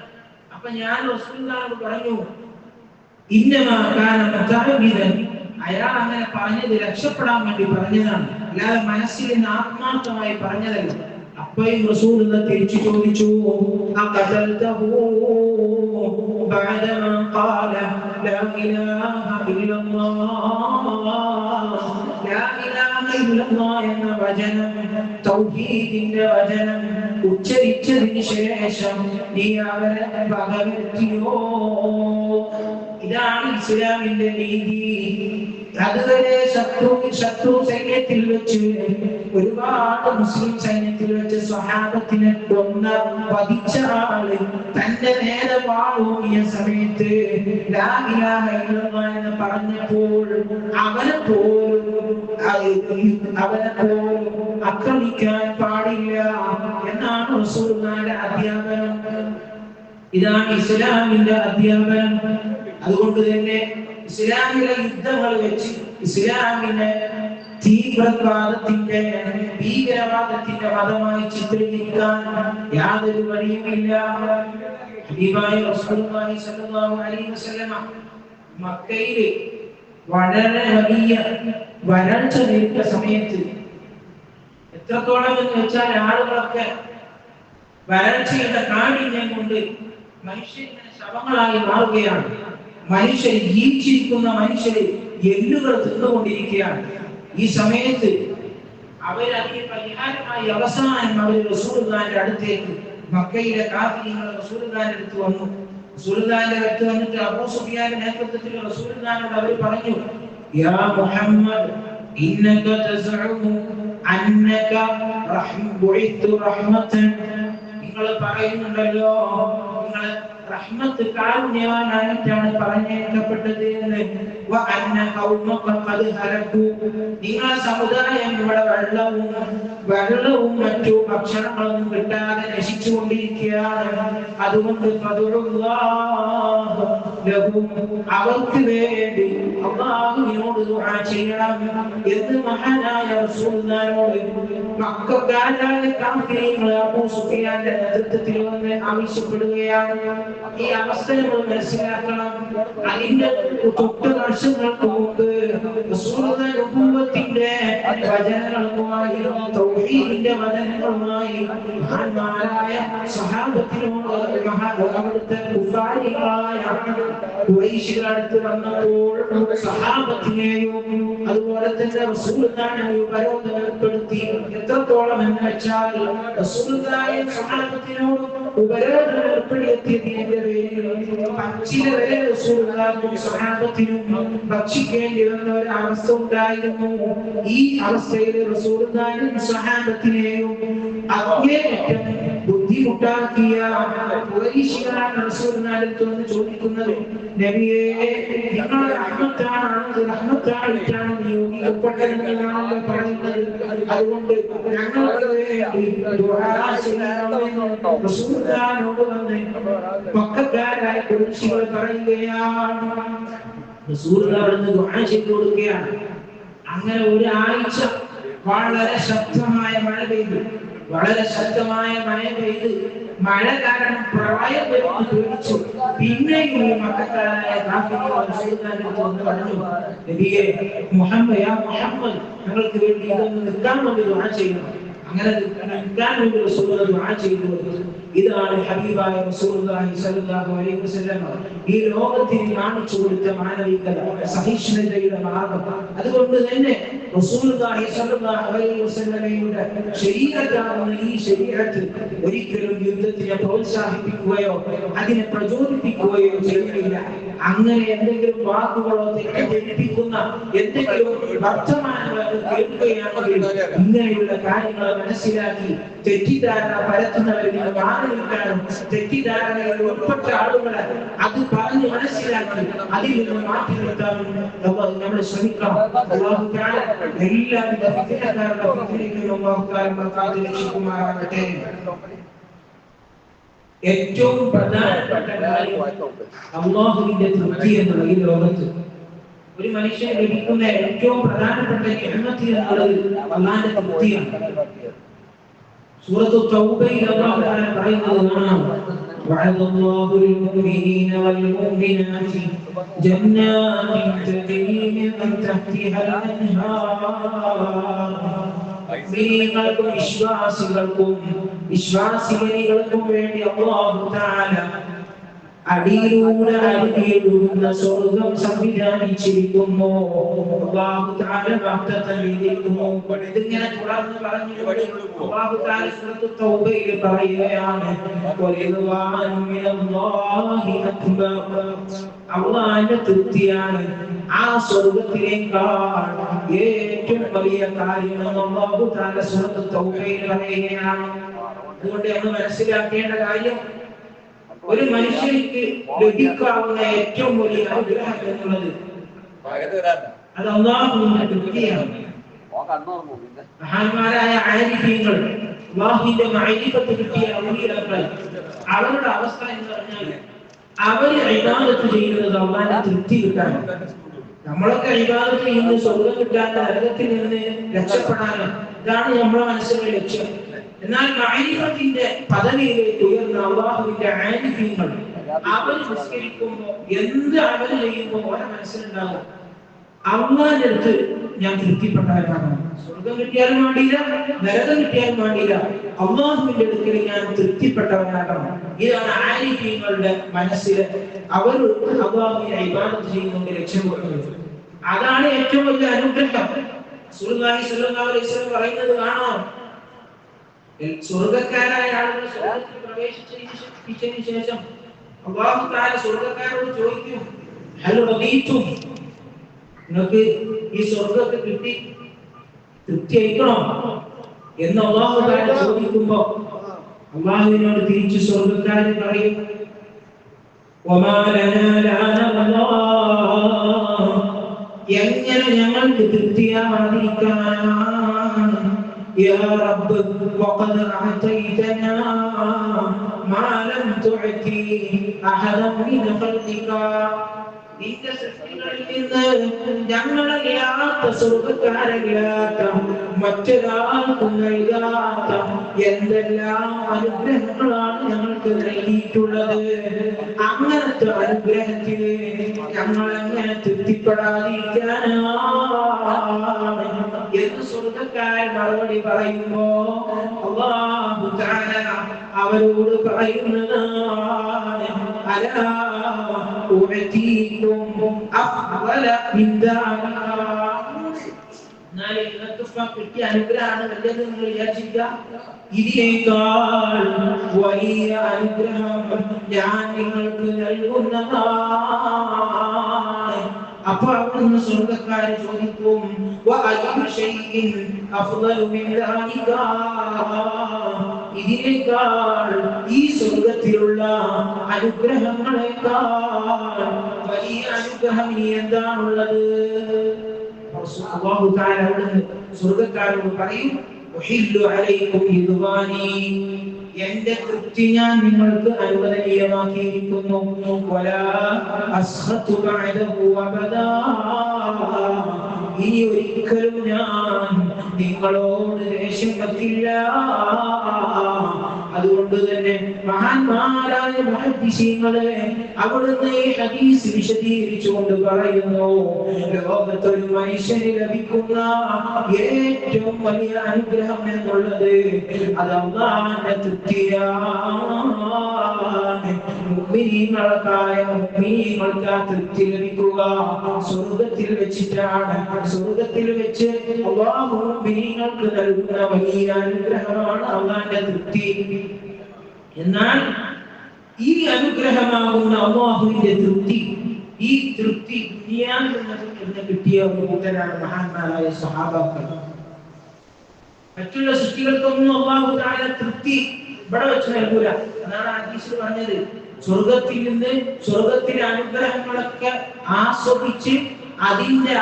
അപ്പൊ ഞാൻ റസൂലുള്ളാഹിയോട് പറഞ്ഞു, ഇന്നമാ കാന മുതഅബ്ബിദൻ, അയാൾ അങ്ങനെ പറഞ്ഞത് രക്ഷപ്പെടാൻ വേണ്ടി പറഞ്ഞതാണ്, അല്ലാതെ മനസ്സിൽ നിന്ന് ആത്മാർത്ഥമായി പറഞ്ഞതല്ല. അപ്പോഴും റസൂലുള്ളാഹി തിരിച്ചു ചോദിച്ചു, അഖതൽതഹു ബഅദമാ ഖാല ലാ ഇലാഹ ഇല്ലല്ലാഹ്, ലാ ഇലാഹ ഇല്ലല്ലാഹ് എന്ന വചനം, തൗഹീദിന്റെ വചനം ഉച്ചരിച്ചതിന് ശേഷം നീ അവരെ പകവെത്തിയോ? ഇതാണ് ഇസ്ലാമിന്റെ രീതി. അതുവരെ ശത്രു സൈന്യത്തിൽ വെച്ച് ഒരുപാട് മുസ്ലിം സൈന്യത്തിൽ വെച്ച് സ്വഹാബത്തിനെ കൊന്ന വധിച്ച ആള് തന്റെ നേരെ വാളൂന്നിയ സമയത്ത് ലാ ഇലാഹ ഇല്ലല്ലാഹ് എന്ന് പറഞ്ഞപ്പോൾ അവനെ പോലും ആക്രമിക്കാൻ പാടില്ല എന്നാണ് റസൂലുള്ളാഹിയുടെ അധ്യാപനം. ഇതാണ് ഇസ്ലാമിന്റെ അധ്യാപനം. അതുകൊണ്ട് തന്നെ ഇസ്ലാമിലെ യുദ്ധങ്ങൾ വെച്ച് ഇസ്ലാമിനെ തീവ്രവാദത്തിന്റെ ഭീകരവാദത്തിന്റെ മതമായി ചിത്രീകരിക്കാൻ യാതൊരു വഴിയുമില്ല. ഹബീബായ റസൂലുള്ളാഹി സ്വല്ലല്ലാഹു അലൈഹി വസല്ലം മക്കയിലെ വളരെ വലിയ വരൾച്ച നേരിട്ട സമയത്ത്, എത്രത്തോളം എന്ന് വെച്ചാൽ ആളുകളൊക്കെ വരൾച്ചയുടെ കാഠിന്യം കൊണ്ട് മനുഷ്യരുടെ ശവങ്ങളായി മാറുകയാണ്. മനുഷ്യർ ജീവിച്ചിരിക്കുന്ന മനുഷ്യര് എല്ലുകൾ തിന്നുകൊണ്ടിരിക്കുകയാണ്. ഈ സമയത്ത് അവരതിന് പരിഹാരമായി അവസാനം അവർ റസൂലുള്ളാഹിന്റെ അടുത്തേക്ക്, മക്കയിലെ കാഫിറുകൾ റസൂലുള്ളാഹിന്റെ അടുത്ത് വന്നു. റസൂലുള്ളാഹിന്റെ അടുത്ത് വന്നിട്ട് അബൂ സുഫിയാന്റെ നേതൃത്വത്തിൽ റസൂലുള്ളാഹിനോട് അവർ പറഞ്ഞു, യാ മുഹമ്മദ് ഇന്നക തസ്ഉമു അന്നക ബുഇത്തു റഹ്മതൻ, നിങ്ങൾ പറയുന്നുണ്ടല്ലോ നിങ്ങൾ റഹ്മത്ത് കാരുണ്യവാനായിട്ടാണ് പറഞ്ഞേക്കപ്പെട്ടത് എന്ന്. നിങ്ങളെ സമുദായം ഇവിടെ വെള്ളവും മറ്റു ഭക്ഷണങ്ങളൊന്നും കിട്ടാതെ നശിച്ചുകൊണ്ടിരിക്കുകയാണ്. അതുകൊണ്ട് അവർക്ക് വേണ്ടി അല്ലാഹുവിനോട് ദുആ ചെയ്യണം എന്ന് മഹാനായ റസൂലുള്ളാഹിനോട് മക്കക്കാരായ കാഫിറുകൾ അബൂ സുഫിയാന്റെ നേതൃത്വത്തിൽ വന്ന് ആവശ്യപ്പെടുകയാണ്. ഈ അവസ്ഥ നമ്മൾ മനസ്സിലാക്കണം. അതിന്റെ തൊട്ട് വർഷങ്ങൾക്ക് മുമ്പ് റസൂലുള്ളാഹിയുടെ ഉമ്മത്തിന്റെ വചനങ്ങളുമായി തൗഹീദിന്റെ വചനങ്ങളുമായി മഹാന്മാരായ സ്വഹാബത്തിനോട് അവിടുത്തെ കുഫാരികളായ ഖുറൈശികളുടെ അടുത്ത് വന്നപ്പോൾ സ്വഹാബത്തിനെയും അതുപോലെ തന്നെ റസൂലുള്ളാഹിനെ ഉപരോധം ഏർപ്പെടുത്തി. എത്രത്തോളം എന്ന് വെച്ചാൽ റസൂലുള്ളാഹിയും സ്വഹാബത്തിനോട് ഉപരോധം ഏർപ്പെടുത്തിയതിന്റെ പേരിൽ പച്ചില വരെ റസൂലുള്ളാഹിയും സ്വഹാബത്തിനും ഭക്ഷിക്കേണ്ടി വന്ന ഒരു അവസ്ഥ ഉണ്ടായിരുന്നു. ഈ അവസ്ഥയിൽ റസൂലുള്ളാഹിയും സ്വഹാബത്തിനെയും അങ്ങേയറ്റം ബുദ്ധിമുട്ടാക്കിയ ഖുറൈശികളാണ് റസൂലുള്ളാഹിയുടെ അടുത്ത് വന്ന് ചോദിക്കുന്നത്, നബിയേ നിങ്ങൾ റഹ്മത്തായിട്ടാണ് നിയോഗിക്കപ്പെട്ടതെന്നാണല്ലോ പറയുന്നത്. അതുകൊണ്ട് ഞങ്ങൾക്ക് വേണ്ടി ദുആ ചെയ്യണമെന്ന് റസൂലുള്ളാഹിനോട് വന്ന് മക്കക്കാരായ ഖുറൈശികൾ പറയുകയാണ്. റസൂലുള്ളാഹി അവിടുന്ന് ദുആ ചെയ്തു കൊടുക്കുകയാണ്. അങ്ങനെ ഒരാഴ്ച വളരെ ശക്തമായ മഴ പെയ്തു. മഴ കാരണം പ്രളയം പേടിച്ചു. പിന്നെയും ഈ മക്കക്കാരായ കാഫിറുകൾ റസൂലുള്ളാഹിന്റെ അടുത്ത് വന്ന് പറഞ്ഞു, നബിയേ മുഹമ്മദ് ഞങ്ങൾക്ക് വേണ്ടി ഇതൊന്ന് നിൽക്കാൻ വേണ്ടി ദുആ ചെയ്യണം. അങ്ങനെ നിൽക്കാൻ വേണ്ടി റസൂലുള്ളാഹി ദുആ ചെയ്തു. ഇതാണ് ഹബീബായ റസൂലുള്ളാഹി സ്വല്ലല്ലാഹു അലൈഹി വസല്ലം ഈ ലോകത്തിന് കാണിച്ചു കൊടുത്ത മാനവികത, സഹിഷ്ണുതയുടെ മാർഗം. അതുകൊണ്ട് തന്നെ റസൂലുള്ളാഹി സ്വല്ലല്ലാഹു അലൈഹി വസല്ലമയുടെ ശരീഅത്താകുന്ന ഈ ശരീഅത്ത് ഒരിക്കലും യുദ്ധത്തിനെ പ്രോത്സാഹിപ്പിക്കുകയോ അതിനെ പ്രചോദിപ്പിക്കുകയോ ചെയ്യുന്നില്ല. അങ്ങനെ എന്തെങ്കിലും വാക്കുകളോ തെറ്റിദ്ധരിപ്പിക്കുന്ന എന്തെങ്കിലും വർത്തമാനങ്ങൾ കേൾക്കുകയാണെങ്കിൽ ഇങ്ങനെയുള്ള കാര്യങ്ങൾ മനസ്സിലാക്കി തെറ്റിദ്ധാരണ പരത്തുന്നവരിൽ നിന്ന് മാറി നിൽക്കാനും തെറ്റിദ്ധാരണയിൽ ഉൾപ്പെട്ട ആളുകളെ അത് പറഞ്ഞ് മനസ്സിലാക്കി അതിൽ നിന്ന് മാറ്റി നിർത്താനും നമ്മൾ ശ്രമിക്കണം. അല്ലാഹു തആല എല്ലാവിധ ഫിത്നക്കാരുടെ ഫിത്നയിൽ നിന്നും അല്ലാഹു തആല കാത്തുരക്ഷിക്കുമാറാകട്ടെ. ഏറ്റവും പ്രധാനപ്പെട്ട കാര്യം അല്ലാഹുവിന്റെ തൃപ്തി എന്നുള്ള ഈ ലോകത്ത് ഒരു മനുഷ്യന് ലഭിക്കുന്ന ഏറ്റവും പ്രധാനപ്പെട്ട നിഅമത്ത് എന്നുള്ളത് അല്ലാഹുവിന്റെ തൃപ്തിയാണ്. സൂറത്തു തൗബയിൽ അല്ലാഹു തആല പറയുന്നത് കാണാം, വഅദല്ലാഹു ലിൽ-മുഅ്മിനീന വൽ-മുഅ്മിനാതി ജന്നാത്തിൻ തജ്രീ മിൻ തഹ്തിഹാൽ അൻഹാർ. മുഅ്മിനീങ്ങൾക്കും വിശ്വാസികൾക്കും വേണ്ടി അല്ലാഹു തആല അടിയിലൂടെ അടിയിലൂടെ സ്വർഗം സംവിധാനിച്ചിരിക്കുന്നു. അല്ലാഹു തആല വാഗ്ദത്തമിരിക്കുന്നു. ഇതിങ്ങനെ തുടർന്ന് പറഞ്ഞു അല്ലാഹു തആല സൂറത്തു തൗബയിൽ പറയുകയാണ്, വലിദ്വാനു മിനല്ലാഹി അക്ബർ. അല്ലാഹുവിന്റെ തൃപ്തിയാണ് ആ സ്വർഗത്തിനേക്കാൾ ഏറ്റവും വലിയ കാര്യമെന്ന് അല്ലാഹു തആല സൂറത്തു തൗബയിൽ പറയുകയാണ്. അതുകൊണ്ട് നമ്മൾ മനസ്സിലാക്കേണ്ട കാര്യം, ഒരു മനുഷ്യർക്ക് ലഭിക്കാവുന്ന ഏറ്റവും വലിയ അനുഗ്രഹം എന്നുള്ളത് അത് അല്ലാഹുവിന്റെ തൃപ്തിയാണ്. മഹാന്മാരായ ആരിഫീങ്ങൾ, അല്ലാഹുവിന്റെ മഅരിഫത്ത് കിട്ടിയ ഔലിയാക്കൾ, അവരുടെ അവസ്ഥ എന്ന് പറഞ്ഞാൽ അവര് ഇബാദത്ത് ചെയ്യുന്നത് അല്ലാഹുവിന്റെ തൃപ്തി കിട്ടാൻ. നമ്മളൊക്കെ ഇബാദത്ത് ചെയ്യുന്നത് സ്വർഗ്ഗം കിട്ടാൻ, നരകത്തിൽ നിന്ന് രക്ഷപ്പെടാനാണ്. ഇതാണ് നമ്മുടെ മനസ്സിലെ ലക്ഷ്യം. എന്നാൽ മഅരിഫത്തിന്റെ പദവിയിലേക്ക് ഉയർന്ന അല്ലാഹുവിന്റെ ആരിഫീങ്ങൾ അവർ നിസ്കരിക്കുമ്പോൾ എന്ത് അമൽ ചെയ്യുമ്പോൾ അവരുടെ മനസ്സിലുണ്ടാകും, അല്ലാഹുവിന്റെ അടുത്ത് ഞാൻ തൃപ്തിപ്പെട്ടവനാണ്. സ്വർഗം കിട്ടിയാലും വേണ്ടിയില്ല, നരകം കിട്ടിയാലും വേണ്ടിയില്ല, അല്ലാഹുവിന്റെ അടുക്കൽ ഞാൻ തൃപ്തിപ്പെട്ടവനാകണം. ഇതാണ് ആരിഫീങ്ങളുടെ മനസ്സിൽ അവർ അല്ലാഹുവിനെ ഇബാദത്ത് ചെയ്യുന്നതിന്റെ ലക്ഷ്യം കൊടുക്കുന്നത്. അതാണ് ഏറ്റവും വലിയ അനുഗ്രഹം. റസൂലുള്ളാഹി സ്വല്ലല്ലാഹു അലൈഹി വസല്ലം പറയുന്നത് കാണാം, സ്വർഗ്ഗക്കാരായ ആളുകൾ സ്വർഗ്ഗത്തിൽ പ്രവേശിച്ചതിന് ശേഷം അല്ലാഹു തആല സ്വർഗ്ഗക്കാരോട് ചോദിക്കും, ഹൽ റദീതും, നിങ്ങൾക്ക് ഈ സ്വർഗ്ഗത്തെ കിട്ടി തൃപ്തിയായിക്കണോ എന്ന് അല്ലാഹു തആല ചോദിക്കുമ്പോൾ അല്ലാഹുവിനോട് തിരിച്ച് സ്വർഗ്ഗക്കാർ പറയും, വമാ ലനാ ലാ നർദാ, എങ്ങനെ ഞങ്ങൾക്ക് തൃപ്തിയാവാതിരിക്കാൻ? يا رب وقد أعطيتنا ما لم تعطي أحدا من خلقك. നിന്റെ സൃഷ്ടികളിൽ നിന്ന് ഞങ്ങളല്ലാത്ത സ്വർഗ്ഗക്കാരല്ലാത്ത മറ്റൊരാൾക്കും നൽകാത്ത എന്തെല്ലാം അനുഗ്രഹങ്ങളാണ് ഞങ്ങൾക്ക് നൽകിയിട്ടുള്ളത്. അങ്ങനത്തെ അനുഗ്രഹത്തിന് ഞങ്ങൾ എങ്ങനെ തൃപ്തിപ്പെടാതിരിക്കാനാണ് എന്ന് സ്വർഗ്ഗക്കാരൻ മറുപടി പറയുമ്പോ അല്ലാഹു തആല അവരോട് പറയുന്നതാണ്, അലാ ഉഅതീകും അഫ്ളല മിൻ ദാലിക. നാളെ നിങ്ങൾക്ക് കിട്ടിയ അനുഗ്രഹമാണ് വലുത് നിങ്ങൾ വിചാരിച്ചില്ല, ഇതിനേക്കാൾ വലിയ അനുഗ്രഹം ഞാൻ നിങ്ങൾക്ക് നൽകുന്നതാണ്. അപ്പൊ അവിടുന്ന് സ്വർഗ്ഗക്കാര് ചോദിക്കും, ഇതിനേക്കാൾ ഈ സ്വർഗ്ഗത്തിലുള്ള അനുഗ്രഹങ്ങളെക്കാൾ വലിയ അനുഗ്രഹം ഇനി എന്താണുള്ളത്? അല്ലാഹു തആല അവിടുന്ന് സ്വർഗ്ഗക്കാരോട് പറയും, ഉഹില്ലു അലൈക്കും രിദ്വാനി, എന്റെ തൃപ്തി ഞാൻ നിങ്ങൾക്ക് അനുവദനീയമാക്കിയിരിക്കുന്നു. വലാ അസ്ഖതു ബഅദഹു അബദാ, ഇനി ഒരിക്കലും ഞാൻ നിങ്ങളോട് ദേഷ്യം വെക്കില്ല. അതുകൊണ്ട് തന്നെ മഹാന്മാരായ മുഹദ്ദിസീങ്ങളെ അവിടുന്ന് ഈ ഹദീസ് വിശദീകരിച്ചുകൊണ്ട് പറയുന്നു, ലോകത്തൊരു മനുഷ്യന് ലഭിക്കുന്ന ഏറ്റവും വലിയ അനുഗ്രഹം എന്നുള്ളത് അത് അല്ലാഹുവിന്റെ തൃപ്തിയാണ്. മുഅ്മിനീങ്ങൾക്ക് ആ തൃപ്തി ലഭിക്കുക സ്വർഗ്ഗത്തിൽ വെച്ചിട്ടാണ്. സ്വർഗ്ഗത്തിൽ വെച്ച് അല്ലാഹു മുഅ്മിനീങ്ങൾക്ക് നൽകുന്ന വലിയ അനുഗ്രഹമാണ് അല്ലാഹുവിന്റെ തൃപ്തി. എന്നാൽ ഈ അനുഗ്രഹമാകുന്ന അല്ലാഹുവിന്റെ തൃപ്തി, ഈ തൃപ്തി ദുനിയാവിൽ നിന്ന് കിട്ടിയ ഒരു കൂട്ടരാണ് മഹാന്മാരായ സ്വഹാബാക്കൾ. മറ്റുള്ള സൃഷ്ടികൾക്കൊന്നും അല്ലാഹു തആല തൃപ്തി ഇവിടെ വെച്ച് നൽകൂല. അതാണ് ഹദീസിൽ പറഞ്ഞത്, സ്വർഗത്തിൽ നിന്ന് സ്വർഗത്തിലെ അനുഗ്രഹങ്ങളൊക്കെ ആസ്വദിച്ച് അതിന്റെ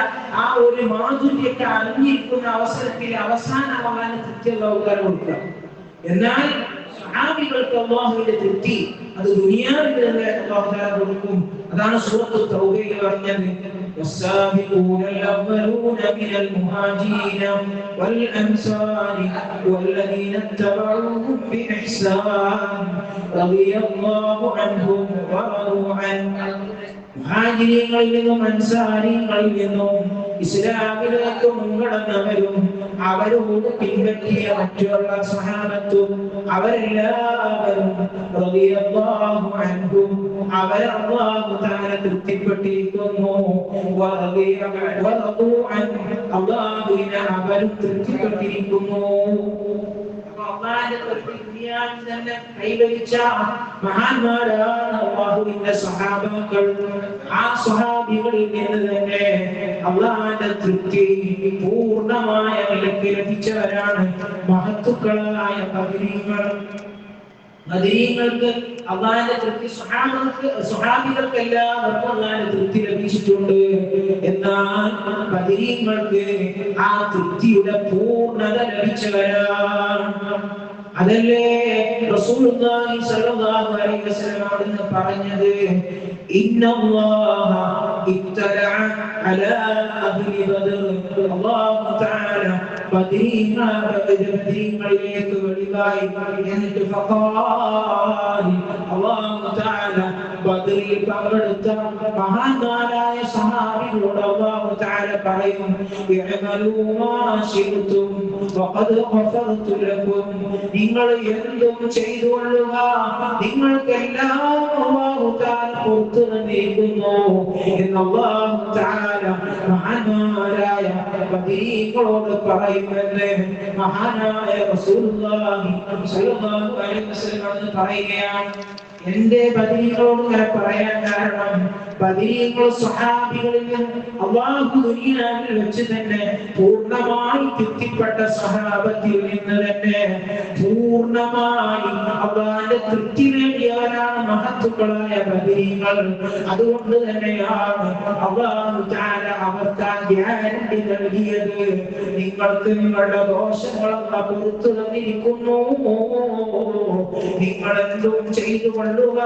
ആ ഒരു മാധുര്യൊക്കെ അറിഞ്ഞിരിക്കുന്ന അവസരത്തിൽ അവസാനമാകാൻ തൃപ്തി അല്ലാഹു തആല കൊടുക്കുക. എന്നാൽ സ്വഹാബികൾക്ക് അല്ലാഹുവിന്റെ തൃപ്തി അത് ദുനിയാവിൽ നിന്ന് അല്ലാഹു തആല കൊടുക്കും. അതാണ് സൂറത്തുൽ തൗബയിൽ പറഞ്ഞത്, والسابقون الأولون من المهاجرين والأنصار والذين اتبعوهم بإحسان رضي الله عنهم ورضوا عنه. മുഹാജിരീങ്ങളിൽ നിന്നും അൻസാരികളിൽ നിന്നും ഇസ്ലാമിലേക്ക് മുൻകടന്നവരും അവരോട് പിൻപറ്റിയ മറ്റുള്ള സ്വഹാബത്തും അവരെല്ലാവരും റളിയല്ലാഹു അൻഹും അവരെ അല്ലാഹു തആല തൃപ്തിപ്പെട്ടിരിക്കുന്നു. വറദൂ അൻഹു അല്ലാഹുവിനെ അവരും തൃപ്തിപ്പെട്ടിരിക്കുന്നു. ദുനിയാവിൽ തന്നെ കൈവരിച്ച മഹാന്മാരാണ് അല്ലാഹുവിന്റെ സ്വഹാബാക്കൾ. ആ സ്വഹാബികളിൽ നിന്ന് തന്നെ അല്ലാഹുവിന്റെ തൃപ്തി പൂർണ്ണമായ നിലയ്ക്ക് ലഭിച്ചവരാണ് മഹത്തുക്കളായ ബദരീങ്ങൾ. ബദരീങ്ങൾക്ക് അല്ലാഹുവിന്റെ തൃപ്തി, സ്വഹാബികൾക്ക് എല്ലാവർക്കും അല്ലാഹുവിന്റെ തൃപ്തി ലഭിച്ചിട്ടുണ്ട്. എന്നാൽ ബദരീങ്ങൾക്ക് ആ തൃപ്തിയുടെ പൂർണ്ണത ലഭിച്ചവരാണ്. അതല്ലേ റസൂലുള്ളാഹി സ്വല്ലല്ലാഹു അലൈഹി വസല്ലം അവിടുന്ന് പറഞ്ഞത്, ഇന്നല്ലാഹ ഇത്തലഅ അലാ അഹ്ലി ബദർ. അല്ലാഹു തആല ബദരീങ്ങളിലേക്ക് വെളിവായി എന്നിട്ട് ഫഖാൽ, അല്ലാഹു തആല ബദറിൽ പങ്കെടുത്ത മഹാന്മാരായ സ്വഹാബികളോട് അല്ലാഹു തആല പറയും, ഇഅമലൂ മാ ശിഅ്തും ഫഖദ് ഗഫർതു ലക്കും. നിങ്ങൾ എന്തും ചെയ്തുകൊള്ളുക, നിങ്ങൾക്കെല്ലാം അല്ലാഹു തആല പുറത്തു തന്നിരിക്കുന്നു എന്ന് അല്ലാഹു തആല മഹാന്മാരായ ബദരീങ്ങളോട് പറയുമെന്ന് മഹാനായ റസൂലുള്ളാഹി സ്വല്ലല്ലാഹു അലൈഹി വസല്ലം പറയുകയാണ്. എന്റെ ബദരീങ്ങളോട് ഇങ്ങനെ പറയാൻ കാരണം, ബദരീങ്ങൾ സ്വഹാബികളിൽ നിന്ന് അല്ലാഹു ദുനിയാവിൽ വെച്ച് തന്നെ പൂർണ്ണമായി തൃപ്തിപ്പെട്ട സ്വഹാബത്തിൽ നിന്ന് തന്നെ പൂർണ്ണമായി അല്ലാഹുവിന്റെ തൃപ്തി നേടിയവരാണ് മഹത്തുക്കളായ ബദരീങ്ങൾ. അതുകൊണ്ട് തന്നെയാണ് അല്ലാഹു തആല അവർക്ക് ആ ഗ്യാരണ്ടി നൽകിയത്, നിങ്ങൾക്ക് നിങ്ങളുടെ ദോഷങ്ങളൊക്കെ പുറത്തു തന്നിരിക്കുന്നു, നിങ്ങൾ എന്തും ചെയ്തു കൊള്ളുക.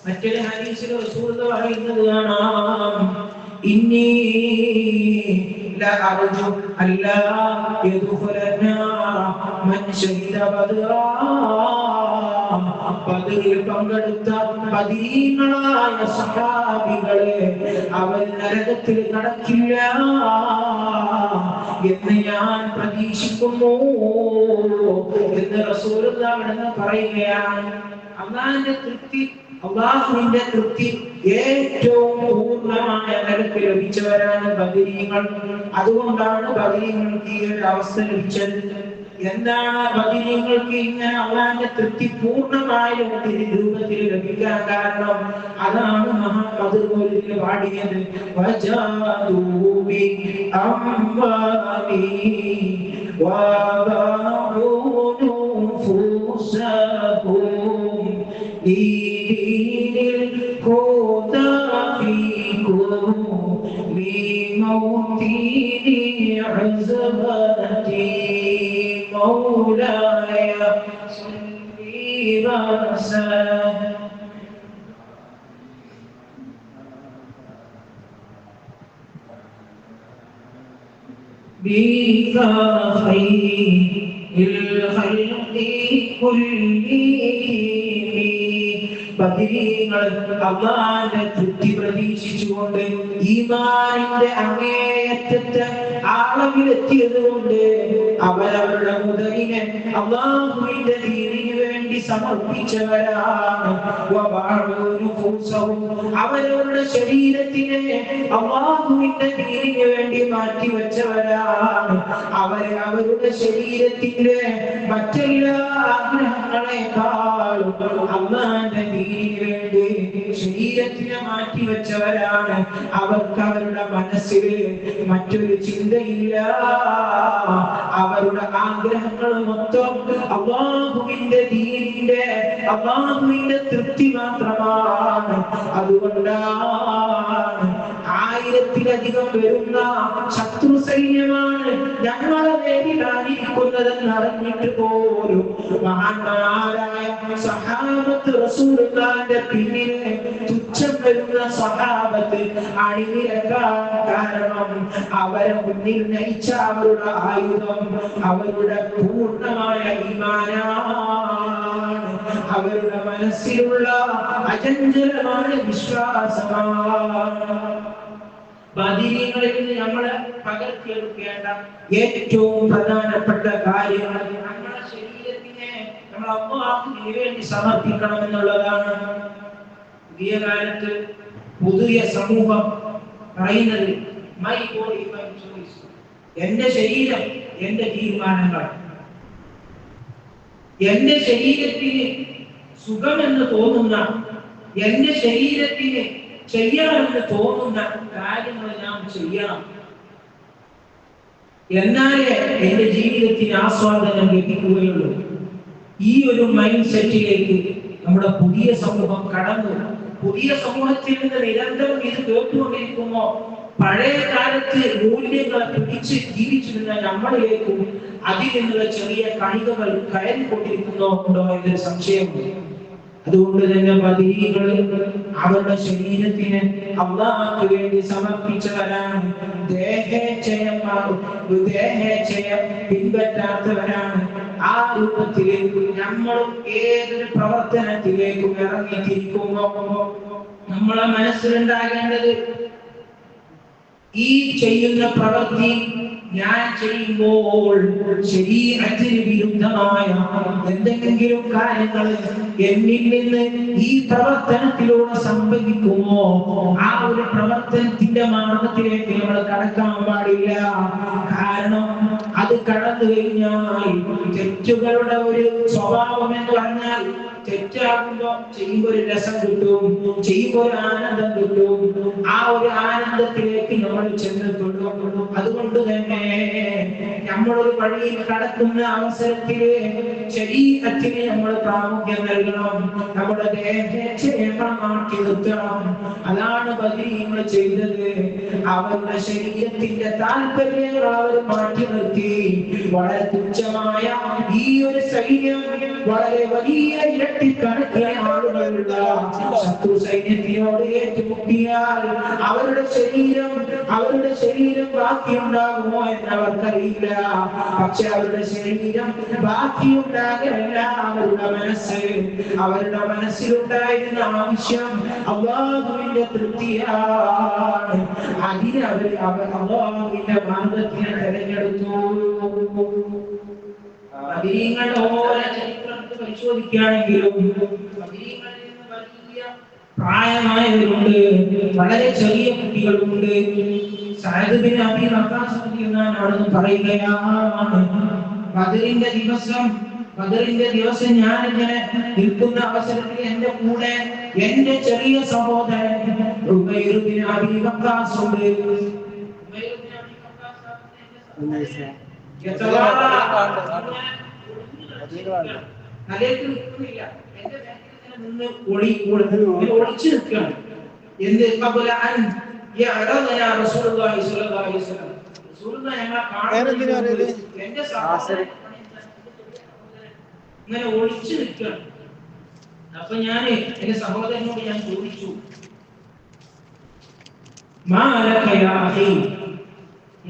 മറ്റൊരു ഹദീസിൽ റസൂലുള്ളാഹി പറയുന്നത് കാണാം, ഇന്നി ലഅർജു അല്ലാ യദ്ഖുലന മൻ ശഹിദ ബദറാ. ബദറിൽ പങ്കെടുത്ത ബദരീങ്ങളായ സ്വഹാബികളെ അവർ നരകത്തിൽ കടക്കില്ല എന്ന് ഞാൻ പ്രതീക്ഷിക്കുന്നു എന്ന് റസൂലുള്ളാഹി പറയുകയാണ്. അല്ലാഹുവിന്റെ തൃപ്തി, അല്ലാഹുവിന്റെ തൃപ്തി ഏറ്റവും പൂർണ്ണമായ നിലയ്ക്ക് ലഭിച്ചവരാണ് ബദരീങ്ങൾ. അതുകൊണ്ടാണ് ബദരീങ്ങൾക്ക് ഈ ഒരു അവസ്ഥ ലഭിച്ചത്. എന്താണ് ബദരീങ്ങൾക്ക് ഇങ്ങനെ അല്ലാഹുവിന്റെ തൃപ്തി പൂർണ്ണമായ രൂപത്തിൽ ലഭിക്കാൻ കാരണം? അതാണ് മഹാബദർ പാടിയത്, വജാദൂബി അംവാലി വബാഉ നുഫൂസഹും ലീനിൽ ഖുദാ ഫീകും ലിമൗതിനി അസ്ബതി مولاي صلي وسلم. بك خير الخلق كلهم ബദരീങ്ങൾ അല്ലാഹുവിന്റെ തൃപ്തി പ്രതീക്ഷിച്ചുകൊണ്ട് ഈമാനിന്റെ അങ്ങേയറ്റത്തെ ആളവിലെത്തിയതുകൊണ്ട് അവരവരുടെ മുതലിനെ അല്ലാഹുവിന്റെ ദീനിന് വേണ്ടി സമർപ്പിച്ചവരാണ്. അവരവരുടെ ശരീരത്തിനെ അല്ലാഹുവിന്റെ ദീനിന് വേണ്ടി മാറ്റിവെച്ചവരാണ്. അവരെ അവരുടെ ശരീരത്തിന്റെ മറ്റെല്ലാ ആഗ്രഹങ്ങളെക്കാളും അല്ലാഹുവിന്റെ ദീനിന് വേണ്ടി ശരീരത്തിനെ മാറ്റിവെച്ചവരാണ്. അവർക്ക് അവരുടെ മനസ്സിൽ മറ്റൊരു ചിന്തയില്ല. അവരുടെ ആഗ്രഹങ്ങൾ മൊത്തം അല്ലാഹുവിന്റെ ദീനിന്റെ അല്ലാഹുവിന്റെ തൃപ്തി മാത്രമാണ്. അതുകൊണ്ടാണ് ആയിരത്തിലധികം വരുന്ന ശത്രു സൈന്യമാണ് ഞങ്ങളെ നേരിടാനിരിക്കുന്നതെന്ന് അറിഞ്ഞിട്ട് പോലും മഹാന്മാരായ സഹാബത്ത് റസൂലുള്ളാഹിന്റെ പിന്നിൽ തുച്ഛം വരുന്ന സഹാബത്ത് അണിനിരക്കാൻ കാരണം അവരെ മുന്നിൽ നയിച്ച അവരുടെ ആയുധം അവരുടെ പൂർണ്ണമായ ഈമാനാണ്. അവരുടെ മനസ്സിലുള്ള അചഞ്ചലമായ വിശ്വാസമാണ്. ബദരീങ്ങളിൽ നിന്ന് നമ്മളെ പകർത്തിയെടുക്കേണ്ട ഏറ്റവും പ്രധാനപ്പെട്ട കാര്യങ്ങൾ നമ്മുടെ ശരീരത്തിനെ നമ്മൾ അല്ലാഹുവിന് വേണ്ടി സമർപ്പിക്കണം എന്നുള്ളതാണ്. പുതിയ കാലത്ത് പുതിയ സമൂഹം പറയുന്നത് മൈ ബോഡി മൈ ചോയ്സ്, എന്റെ ശരീരം എന്റെ തീരുമാനങ്ങൾ. എന്റെ ശരീരത്തിന് സുഖമെന്ന് തോന്നുന്ന, എന്റെ ശരീരത്തിന് ചെയ്യണമെന്ന് തോന്നുന്ന കാര്യങ്ങൾ നാം ചെയ്യണം. എന്നാലേ എന്റെ ജീവിതത്തിന് ആസ്വാദനം ലഭിക്കുകയുള്ളൂ. ഈ ഒരു മൈൻഡ് സെറ്റിലേക്ക് നമ്മുടെ പുതിയ സമൂഹം കടന്നു. പുതിയ സമൂഹത്തിൽ നിന്ന് നിരന്തരം ഇത് കേട്ടുകൊണ്ടിരിക്കുമോ പഴയ കാലത്ത് മൂല്യങ്ങളെ പിടിച്ച് ജീവിച്ചിരുന്ന നമ്മളിലേക്കും അതിൽ നിന്നുള്ള ചെറിയ കണികകൾ കയറിക്കൊണ്ടിരിക്കുന്നോ ഉണ്ടോ എന്നൊരു സംശയമുണ്ട്. അതുകൊണ്ട് തന്നെ ബദരീകൾ അവരുടെ ശരീരത്തിന് അല്ലാഹുവിന് വേണ്ടി സമർപ്പിച്ചവരാണ്. ദേഹേച്ഛയം പിൻപറ്റാത്തവരാണ്. ആ രൂപത്തിലേക്ക് നമ്മളും ഏതൊരു പ്രവർത്തനത്തിലേക്കും ഇറങ്ങിത്തിരിക്കുമ്പോ നമ്മളെ മനസ്സിലുണ്ടാകേണ്ടത് ഈ ചെയ്യുന്ന പ്രവൃത്തി ഞാൻ ചെയ്യുമ്പോൾ ശരീഅത്തിന് വിരുദ്ധമായ എന്തെങ്കിലും കാര്യങ്ങൾ എന്നിൽ നിന്ന് ഈ പ്രവർത്തനത്തിലൂടെ സംഭവിക്കുമോ ആ ഒരു പ്രവർത്തനത്തിന്റെ മാർഗത്തിലേക്ക് നമ്മൾ കടക്കാൻ പാടില്ല. കാരണം അത് കടന്നു കഴിഞ്ഞാൽ തെറ്റുകളുടെ ഒരു സ്വഭാവം എന്ന് പറഞ്ഞാൽ തെറ്റാകുമ്പോ ചെയ്യുമ്പോ ഒരു രസം കിട്ടും, ചെയ്യുമ്പോ ഒരു ആനന്ദം കിട്ടും. ആ ഒരു ആനന്ദത്തിലേക്ക് നമ്മൾ ചെന്നെത്തുള്ളൂ. അതുകൊണ്ട് തന്നെ നമ്മളൊരു വഴിയിൽ കടക്കുന്ന അവസരത്തില് ശരീരത്തിന് നമ്മൾ പ്രാമുഖ്യം നൽകണം. നമ്മുടെ ദേഹമാക്കി നിർത്തണം. അതാണ് ബദരീങ്ങൾ ചെയ്തത്. അവരുടെ ശരീരത്തിന്റെ താല്പര്യങ്ങൾ അവർ മാറ്റി നിർത്തി. വളരെ തുച്ഛമായ ഈ ഒരു സൈന്യം വളരെ വലിയ ഇരട്ടിക്കണക്കിന് ആളുകളുള്ള ശത്രു സൈന്യത്തിനോട് ഏറ്റുമുട്ടിയാൽ അവരുടെ ശരീരം ബാക്കിയുണ്ടാകുമോ എന്നവർക്കറിയില്ല. പക്ഷെ അവരുടെ ശരീരം ബാക്കിയുണ്ടാകലല്ല അവരുടെ മനസ്സിലുണ്ടായിരുന്ന ആവശ്യം അല്ലാഹുവിന്റെ തൃപ്തിയാണ്. അതിന് അവർ അല്ലാഹുവിന്റെ മാർഗത്തിനെ തെരഞ്ഞെടുത്തു. ബദരീങ്ങളുടെ ഓരോ ചരിത്രം പരിശോധിക്കുകയാണെങ്കിലും ബദരീങ്ങളിൽ നിന്ന് വലിയ പ്രായമായവരുണ്ട്, വളരെ ചെറിയ കുട്ടികളുണ്ട്. സഅദ് ബിൻ അബീ വഖാസ് റളിയല്ലാഹു പറയുകയാണ്, ബദറിന്റെ ദിവസം ഞാൻ ഇങ്ങനെ നിൽക്കുന്ന അവസരത്തിൽ എന്റെ കൂടെ എന്റെ ചെറിയ സഹോദരൻ ഉമൈർ ബിൻ അബീ വഖാസ് ഉണ്ട്. ഒളിച്ചു നിൽക്കുകയാണ്. എന്ത് ഇങ്ങനെ ഒളിച്ചു നിൽക്കുകയാണ്. അപ്പൊ ഞാൻ എന്റെ സഹോദരനോട് ഞാൻ ചോദിച്ചു,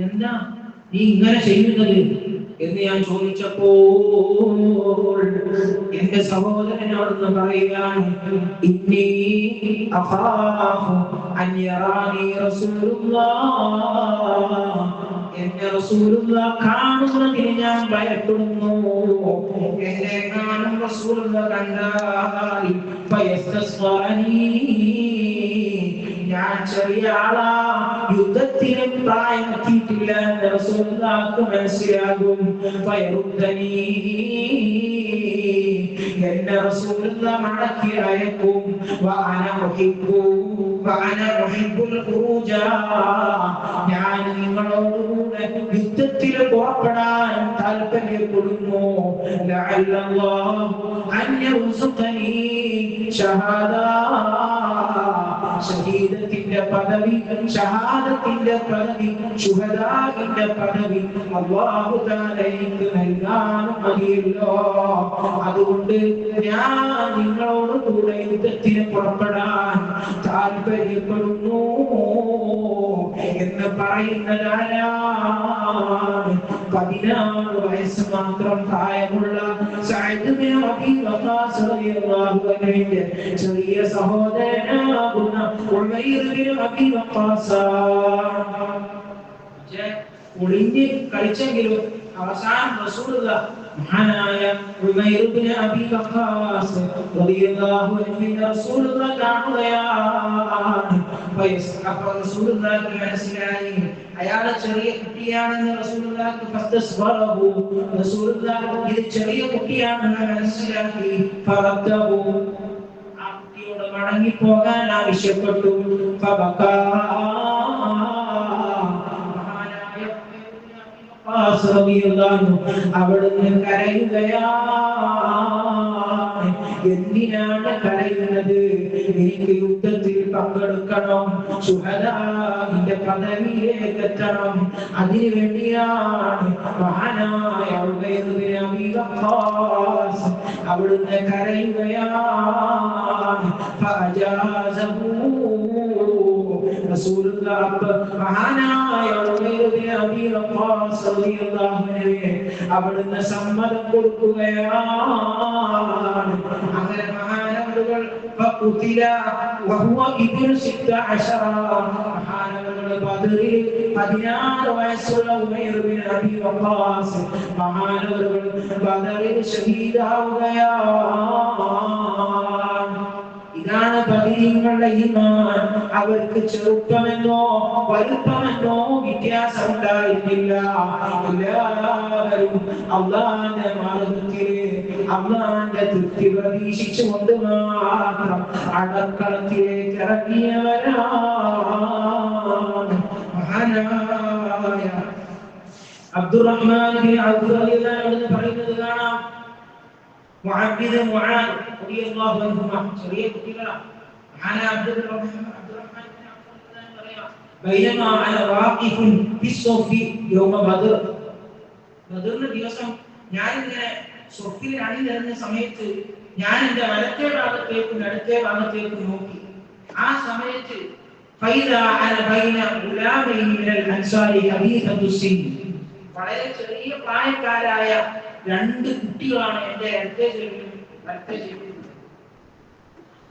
എന്താ നീ ഇങ്ങനെ ചെയ്യുന്നത് എന്ന് ഞാൻ ചോദിച്ചപ്പോൾ എന്റെ സഹോദരൻ അവിടുന്ന് പറയുകയാണ്, ഇന്നി അഖാഫു അൻ യറാനി റസൂലുള്ളാഹ്, എന്നെ റസൂലുള്ളാഹ് കാണുന്നതിന് ഞാൻ ഭയപ്പെടുന്നു. എന്നെ കാണും റസൂലുള്ളാഹ് കണ്ടാൽ ഫയസ്തസ്വാനി, ഞാൻ ചെറിയ ആളാ, യുദ്ധത്തിന് പ്രായമെത്തിയിട്ടില്ല എന്ന് റസൂലുള്ളാഹിക്ക് മനസ്സിലാകും. ഫയറുദ്ദനി, എന്നെ റസൂലുള്ളാഹ് മടക്കി അയക്കും. വഅന ഉഹിബ്ബുൽ ഖുറൂജ, ഞാൻ നിങ്ങളോടുകൂടെ യുദ്ധത്തിൽ പുറപ്പെടാൻ താല്പര്യപ്പെടുന്നു. ലഅല്ലല്ലാഹു അൻ യർസുഖനി ഷഹാദ, ഷഹീദത്തിന്റെ പദവി, ഷഹാദത്തിന്റെ പദവി, ശുഹദാഇന്റെ പദവി അല്ലാഹു തആല എനിക്ക് നൽകാനും മതിയല്ലോ. അതുകൊണ്ട് ഞാൻ നിങ്ങളോട് കൂടെ യുദ്ധത്തിന് പുറപ്പെടാൻ താല്പര്യപ്പെടുന്നു എന്ന് പറയുന്നതാരാണ്? 16 വയസ്സ് മാത്രം പ്രായമുള്ള സഅദ് ബിൻ അബീ വഖാസ് റളിയല്ലാഹു അൻഹുവിന്റെ ചെറിയ സഹോദരനാകുന്ന ഉമൈർ ബിൻ അബീ വഖാസ്. ഒളിഞ്ഞ് കളിച്ചെങ്കിലും അവസാനം റസൂലുള്ളാഹ് മഹാനായ ഉമൈർ ബിൻ അബീ വഖാസ് റളിയല്ലാഹു അൻഹു റസൂലുള്ളാഹ് കാണുകയാണ്. റസൂലുള്ളാഹിക്ക് മനസ്സിലായി അയാൾ ചെറിയ കുട്ടിയാണെന്ന്. റസൂലുള്ളാഹിക്ക് ഫസ്തസ്ബറഹു, റസൂലുള്ളാഹ് ഇത് ചെറിയ കുട്ടിയാണെന്ന് മനസ്സിലാക്കി. ഫറദ്ദഹു, ആ കുട്ടിയോട് മടങ്ങി പോകാൻ ആവശ്യപ്പെട്ടു. ഫബകാ, അവിടുന്ന് കരയുകയാണ്. എന്തിനാണ് കരയുന്നത്? എനിക്ക് യുദ്ധത്തിൽ പങ്കെടുക്കണം, ശുഹദാഇന്റെ പദവിയിലേക്ക് എത്തണം. അതിനു വേണ്ടിയാണ് മഹാനായ ഉമൈർ ബിൻ അബീ വഖാസ് അവിടുന്ന് കരയുകയാണ്. ഫഅജാസഹു, റസൂലുള്ളാഹ് മഹാനായ ഉമൈർ ബിൻ അബീ വഖാസ് റളിയല്ലാഹു അൻഹു അവിടുന്ന് സമ്മതം കൊടുക്കുകയാണ്. അങ്ങനെ മഹാനവറുകൾ ഫഖുതില വഹുവ ഇബ്നു 16, മഹാനവറുകൾ ബദറിൽ 16 വയസ്സുള്ള ഉമൈർ ബിൻ അബീ വഖാസ് മഹാനവറുകൾ ബദറിൽ ഷഹീദാവുകയാണ്. ഇതാണ് ബദരീങ്ങളുടെ ഈമാൻ. അവർക്ക് ചെറുപ്പമെന്നോ വലുപ്പമെന്നോ വ്യത്യാസം ഉണ്ടായിരുന്നില്ല. എല്ലാവരും അള്ളാന്റെ മാർഗ്ഗത്തില് അള്ളാന്റെ തൃപ്തി പ്രതീക്ഷിച്ചുകൊണ്ട് മാത്രം അടക്കളത്തിലേക്ക് ഇറങ്ങിയവരാണ്. മഹാനായ അബ്ദുറഹ്മാൻ ബിൻ ഔഫ് റളിയല്ലാഹു അൻഹു പറയുന്നത് കാണാം. മുഅബ്ബിദ് മുആദ് റളിയല്ലാഹു അൻഹുമാ ചെറിയ കുട്ടികളാണ്. മഹാനായ അബ്ദുറഹ്മാൻ ബിൻ ഔഫ് പറയാം, ബൈനമാ അന വാഖിഫുൻ ഫിസ്സഫി യൗമ ബദർ, ബദറിന്റെ ദിവസം ഞാൻ ഇങ്ങനെ സഫിൽ അണിനിരന്ന സമയത്ത് ഞാൻ എൻ്റെ വലത്തെ ഭാഗത്തേക്കും ഇടത്തെ ഭാഗത്തേക്കും നോക്കി. ആ സമയത്ത് ഫൈദാ അന ബൈന ഗുലാമൈനി മിനൽ അൻസാരി ഹദീസത്തുസ്സിൻ, വളരെ ചെറിയ പ്രായക്കാരായ 2 കുട്ടികളാണ് എൻ്റെ ഇടത്തെ ചെവിയിലും വലത്തെ ചെവിയിലും.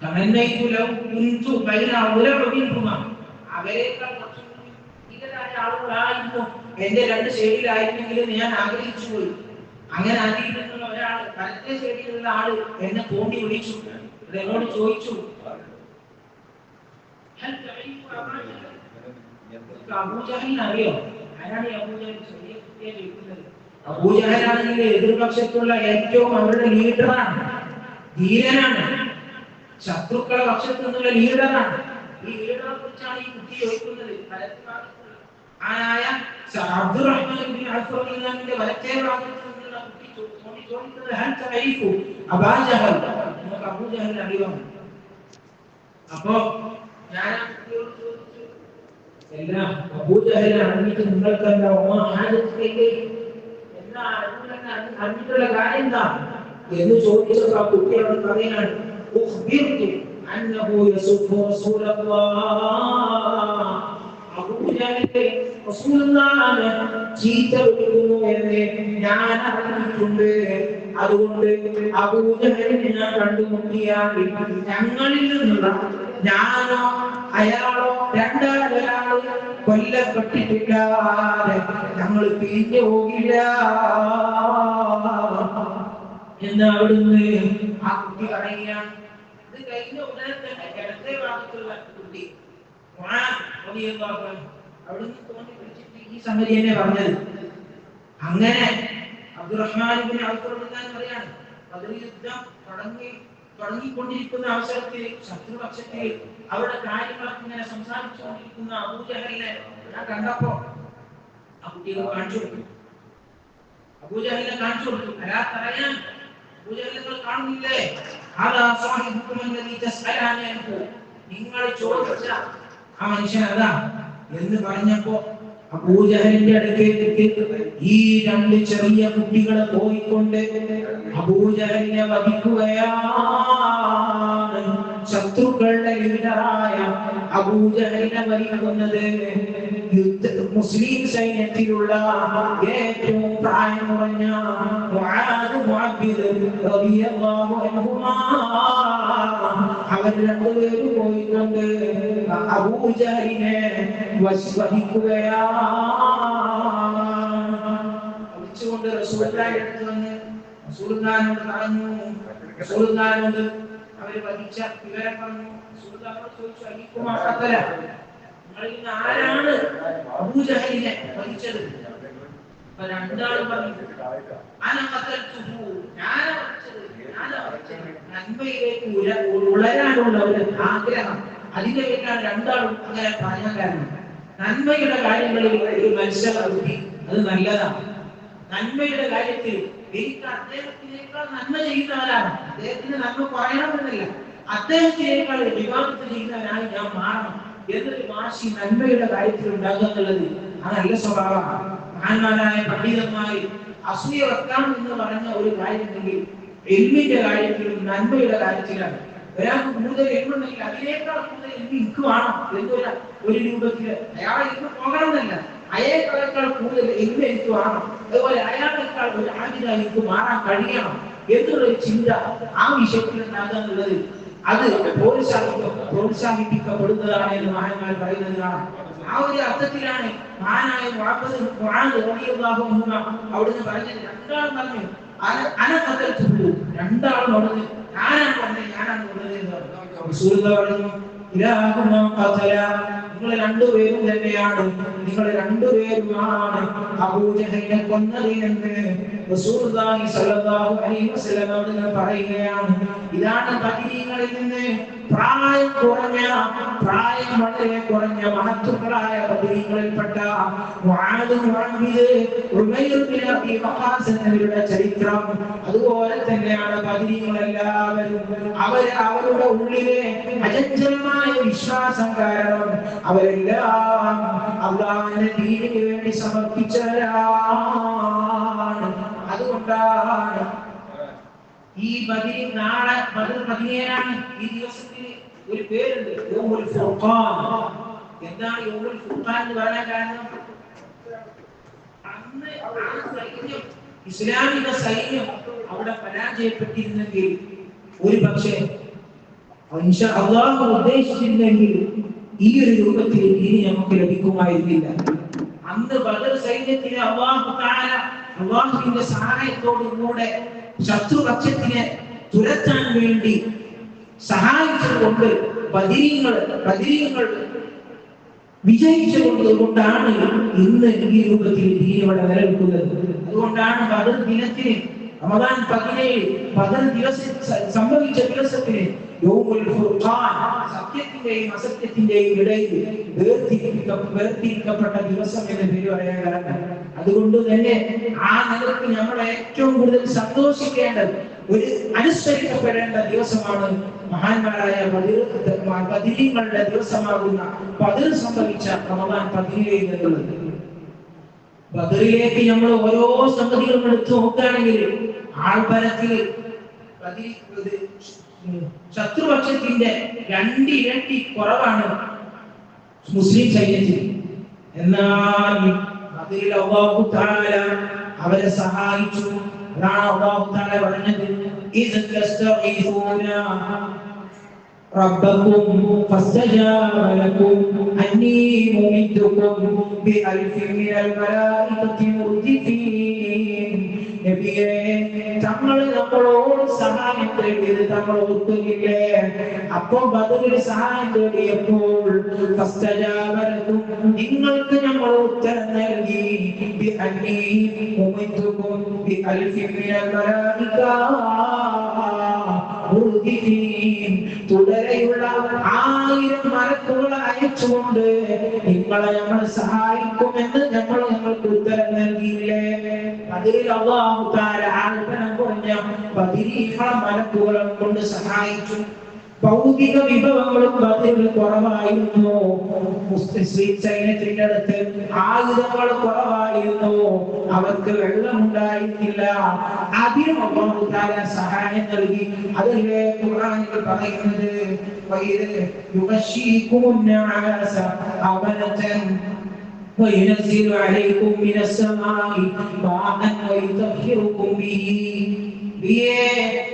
തമന്നൈതു ലൗ കുൻതു ബൈന ഉലബിൻഹുമാ, അവരെക്കാൾ കുറച്ചുകൂടി ഇതരായ ആളുകളായിരുന്നു എൻ്റെ 2 ചെവിയിലായിരുന്നെങ്കിൽ ഞാൻ ആഗ്രഹിച്ചു പോയി. അങ്ങനെ ആഗ്രഹിക്കുന്ന ഒരാൾ വലത്തെ ചെവിയിലുള്ള ആള് എന്നെ തോണ്ടി വിളിച്ചു, എന്നോട് ചോദിച്ചു, അബൂജഹലിനെ അറിയോ? ആരാണ് ഈ അബൂജഹൽ? ചെറിയ കുട്ടിയെ ചോദിക്കുന്നത്. അബൂജഹലാണെങ്കിൽ എതിർപക്ഷത്തുള്ള ഏറ്റവും അവരുടെ ലീഡറാണ്, ധീരനാണ്, ശത്രുക്കളുടെ പക്ഷത്തു നിന്നുള്ള ലീഡറാണ്. ഈ ലീഡറെ കുറിച്ചാണ് ഈ കുട്ടി ചോദിക്കുന്നത്. ആയ അബ്ദുറഹ്മാൻ ബിൻ ഔഫ് റളിയല്ലാഹുവിന്റെ വലത്തെ ഭാഗത്ത് നിന്നുള്ള കുട്ടി ചോദിക്കുന്നത്, ഹൽ തഅരിഫു അബാ ജഹൽ, നമുക്ക് അബൂജഹലിനെ അറിയാമോ? അപ്പോ ഞാൻ ആ കുട്ടിയോട് ചോദിച്ചു, എല്ലാം അബൂജഹലിനെ അറിഞ്ഞിട്ട് നിങ്ങൾക്ക് എന്താ അറിഞ്ഞിട്ടുള്ള കാര്യം എന്താ എന്ന് ചോദിച്ചപ്പോൾ ആ കുട്ടിയോട് പറയാണ്, ഉഖ്ബിർതു അന്നഹു യസുബ്ബു റസൂലല്ലാഹ്, അബൂജഹൽ റസൂലുള്ളാഹിനെ ചീത്ത വിളിക്കുന്നു എന്ന് ഞാൻ അറിഞ്ഞിട്ടുണ്ട്. അതുകൊണ്ട് അബൂജഹലിനെ ഞാൻ കണ്ടുമുട്ടിയാൽ ഞങ്ങളിൽ നിന്നുള്ള ഞാനോ അയാളോ രണ്ടാളൊരാള് കൊല്ലപ്പെട്ടിട്ടില്ലാതെ ഞങ്ങൾ പിരിഞ്ഞു പോകില്ല എന്ന് അവിടുന്ന് ആ കുട്ടി പറയുകയാണ്. ഇത് കഴിഞ്ഞ ഉടനെ തന്നെ ഇടത്തെ ഭാഗത്തുള്ള കുട്ടി അവിടുന്ന് തോന്നി പിടിച്ചിട്ട് ഈ സംഗതിയെ പറഞ്ഞത്. അങ്ങനെ അബ്ദുറഹ്മാൻ ഇബ്നു ഔഫ് പറയാണ്, ബദർ യുദ്ധം തുടങ്ങിക്കൊണ്ടിരിക്കുന്ന അവസരത്തിൽ ശത്രുപക്ഷത്തിൽ അവരുടെ കാര്യങ്ങളൊക്കെ ഇങ്ങനെ സംസാരിച്ചുകൊണ്ടിരിക്കുന്ന അബൂജഹലിനെ ഞാൻ കണ്ടപ്പോ ആ കുട്ടിയെ കാണിച്ചു കൊടുത്തു. അബൂജഹലിനെ കാണിച്ചു കൊടുത്തു. അലാ തറയാൻ, അബൂജഹലിനെ കാണുന്നില്ലേ? അലാ സാഹിബുക്കും അല്ലദീ തസ്അലാനി അൻഹു, നിങ്ങൾ ചോദിച്ച ആ മനുഷ്യൻ അതാ എന്ന് പറഞ്ഞപ്പോ അബൂജഹലിന്റെ അടുക്കേക്ക് ഈ രണ്ട് ചെറിയ കുട്ടികളെ പോയിക്കൊണ്ട് അബൂജഹലിനെ വധിക്കുകയാണ്. ശത്രുക്കളുടെ ലീഡറായ അബൂജഹലിനെ വധിക്കുന്നത് മുസ്ലിം സൈന്യത്തിലുള്ള ഏറ്റവും പ്രായം കുറഞ്ഞ മുആദ് മുഅബ്ബിദ് റളിയല്ലാഹു അൻഹുമാ അവർ രണ്ടുപേരും പോയിക്കൊണ്ട് അബൂജഹലിനെ വധിക്കുകയാണ്. വിളിച്ചുകൊണ്ട് റസൂലുള്ളാഹിയുടെ അടുത്ത് വന്ന് റസൂലുള്ളാഹിനോട് പറഞ്ഞു, റസൂലുള്ളാഹിനോട് അവര് വധിച്ച വിവരം പറഞ്ഞു. റസൂലുള്ളാഹിനോട് ചോദിച്ചു, അയ്യിക്കുമാ ഖതല, നിങ്ങളിൽ നിന്ന് ആരാണ് അബൂജഹലിനെ വധിച്ചത്? അപ്പൊ രണ്ടാളും പറഞ്ഞു, അന ഖതൽതുഹു, ഞാനാ വധിച്ചത്. നന്മയിലേക്ക് ഉളരാനുള്ള ഒരു ആഗ്രഹം, അതിന്റെ പേരിലാണ് രണ്ടാളും അങ്ങനെ പറയാൻ കാരണം. നന്മയുടെ കാര്യങ്ങളിൽ ഒരു മത്സരബുദ്ധി അത് നല്ലതാണ്. നന്മയുടെ കാര്യത്തിൽ എനിക്ക് അദ്ദേഹത്തിനേക്കാൾ നന്മ ചെയ്യുന്നവരാണ്, അദ്ദേഹത്തിന് നന്മ പറയണമെന്നില്ല, അദ്ദേഹത്തിനേക്കാൾ വിവാദത്ത് ചെയ്യുന്നവരായി ഞാൻ മാറണം എന്നൊരു വാശി നന്മയുടെ കാര്യത്തിൽ ഉണ്ടാകുക എന്നുള്ളത് അത് നല്ല സ്വഭാവമാണ്. മഹാന്മാരായ പണ്ഡിതന്മാർ അസൂയ വെക്കാം എന്ന് പറഞ്ഞ ഒരു കാര്യമുണ്ടെങ്കിൽ എൽമിന്റെ കാര്യത്തിലും നന്മയുടെ കാര്യത്തിലാണ്. ഒരാൾക്ക് കൂടുതൽ എൽമുണ്ടെങ്കിൽ അതിനേക്കാൾ കൂടുതൽ എനിക്ക് വേണം എന്നൊരു ഒരു രൂപത്തില് അയാളെ എനിക്ക് പോകണമെന്നല്ല, അയാളേക്കാൾ കൂടുതൽ എൽമ എനിക്ക് വേണം, അതുപോലെ അയാളേക്കാൾ ഒരു ആദ്യമായി എനിക്ക് മാറാൻ കഴിയണം എന്നുള്ളൊരു ചിന്ത ആ വിഷയത്തിൽ ഉണ്ടാകുക എന്നുള്ളത് അത് പ്രോത്സാഹിപ്പിക്കപ്പെടുന്നതാണ് എന്ന് മഹാന്മാർ പറയുന്നത് കാണാം. ആ ഒരു അർത്ഥത്തിലാണ് മഹാനായ അവിടുന്ന് പറഞ്ഞത്. രണ്ടാളും പറഞ്ഞു രണ്ടാളും അവിടുന്ന് ഞാനാണ് പറഞ്ഞത്, ഞാനാണ് പറഞ്ഞത് എന്ന് പറഞ്ഞു. നിങ്ങൾ രണ്ടുപേരും തന്നെയാണ്, നിങ്ങൾ രണ്ടുപേരുമാണ് അബൂജഹലിനെ കൊന്നത് എന്ന് റസൂലുള്ളാഹി സ്വല്ലല്ലാഹു അലൈഹി വസല്ലം അവിടുന്ന് പറയുകയാണ്. ഇതാണ് ബദരീങ്ങളിൽ നിന്ന് പ്രായം വളരെ കുറഞ്ഞ മഹത്തുക്കളായ ബദരീങ്ങളിൽപ്പെട്ട മുആദ് മുഅബ്ബിദ് ഉമൈർ ബിൻ അബീ വഖാസ് എന്നിവരുടെ ചരിത്രം. അതുപോലെ തന്നെയാണ് ബദരീങ്ങളെല്ലാവരും അവരുടെ ഉള്ളിലെ അചഞ്ചലമായ വിശ്വാസം കാരണം അവരെല്ലാം അല്ലാഹുവിന്റെ ദീനിന് വേണ്ടി സമർപ്പിച്ചവരാണ്. അതുകൊണ്ടാണ് ഈ ബദർ നാളെ ബദർ 17 ഈ ദിവസത്തിന് ഒരു പേരുണ്ട്, യൗമുൽ ഫുർഖാൻ. എന്താണ് യൗമുൽ ഫുർഖാൻ എന്ന് പറയാൻ കാരണം? അന്ന് സൈന്യം, ഇസ്ലാമിക സൈന്യം അവിടെ പരാജയപ്പെട്ടിരുന്നെങ്കിൽ ഒരു പക്ഷേ അല്ലാഹു ഉദ്ദേശിച്ചിരുന്നെങ്കിൽ ഈ ഒരു രൂപത്തിൽ ദീൻ നമുക്ക് ലഭിക്കുമായിരുന്നില്ല. അന്ന് ബദർ സൈന്യത്തിന് അല്ലാഹുവിന്റെ സഹായത്തോടുകൂടെ ശത്രുപക്ഷത്തിനെ തുരത്താൻ വേണ്ടി സഹായിച്ചുകൊണ്ട് ബദരീങ്ങൾ വിജയിച്ചുകൊണ്ടാണ് ഇന്ന് ഈ രൂപത്തിൽ ദീൻ ഇവിടെ നിലനിൽക്കുന്നത്. അതുകൊണ്ടാണ് ബദർ ദിനത്തിന് റമദാൻ 17 ബദർ ദിവസം സംഭവിച്ച ദിവസത്തിന് യൗമുൽ ഫുർഖാൻ, സത്യത്തിന്റെയും അസത്യത്തിന്റെയും ഇടയിൽ വേർതിരിക്കപ്പെട്ട ദിവസം എന്ന പേര് പറയാൻ കാരണം. അതുകൊണ്ട് തന്നെ ആ നിലക്ക് നമ്മൾ ഏറ്റവും കൂടുതൽ സന്തോഷിക്കേണ്ടത്, ഒരു അനുസ്മരിക്കപ്പെടേണ്ട ദിവസമാണ് മഹാന്മാരായ ബദരീങ്ങളുടെ ദിവസമാകുന്ന ബദർ സംഭവിച്ച റമദാൻ 17 എന്നുള്ളത്. ബദറിലേക്ക് നമ്മൾ ഓരോ സംഗതികളും എടുത്തു നോക്കുകയാണെങ്കിൽ ആൾബലത്തിൽ ശത്രുപക്ഷത്തിന്റെ 2 ഇരട്ടി കുറവാണ് മുസ്ലിം സൈന്യത്തിൽ. എന്നാൽ ബദറിൽ അല്ലാഹു തആല അവരെ സഹായിച്ചു. അതാണ് അല്ലാഹു തആല പറഞ്ഞത്, ഇദ് തസ്തഗീസൂന ربكم فاستجاب لكم أني ممدكم بألف من الملائكة مردفين. നബിയേ, തങ്ങൾ നമ്മളോട് സഹായം തേടിയത് തങ്ങൾ ഓർക്കുന്നില്ലേ? അപ്പോൾ ബദറിൽ സഹായം തേടിയപ്പോൾ ഫസ്തജാബ ലക്കും, നിങ്ങൾക്ക് ഞങ്ങൾ ഉത്തരം നൽകി. ബിഅന്നീ മുമിദ്ദുകും ബിഅൽഫി മിനൽ മലായിക മുർദിഫീൻ. തുടരെയുള്ള 1000 മലക്കുകളെ അയച്ചുകൊണ്ട് നിങ്ങളെ ഞങ്ങൾ സഹായിക്കുമെന്ന് ഞങ്ങൾക്ക് ഉത്തരം നൽകിയില്ലേ? അതിൽ അല്ലാഹു തആല ആൽബനം കുറഞ്ഞ ബദരീകളെ മലക്കുകളെ കൊണ്ട് സഹായിച്ചു. ഭൗതിക വിഭവങ്ങളും ബദറിൽ കുറവായിരുന്നു. മുസ്ലിം സൈന്യത്തിന്റെ അടുത്ത് ആയുധങ്ങൾ കുറവായിരുന്നു. അവർക്ക് വെള്ളമുണ്ടായിരുന്നില്ല. അതിനും അല്ലാഹു തആല സഹായം നൽകി. അതല്ലേ ഖുർആനിൽ പറയുന്നത്, യുഗശീകുമുന്നാസ അമനതൻ وينزل عليكم من السماء ماء ويطهركم به.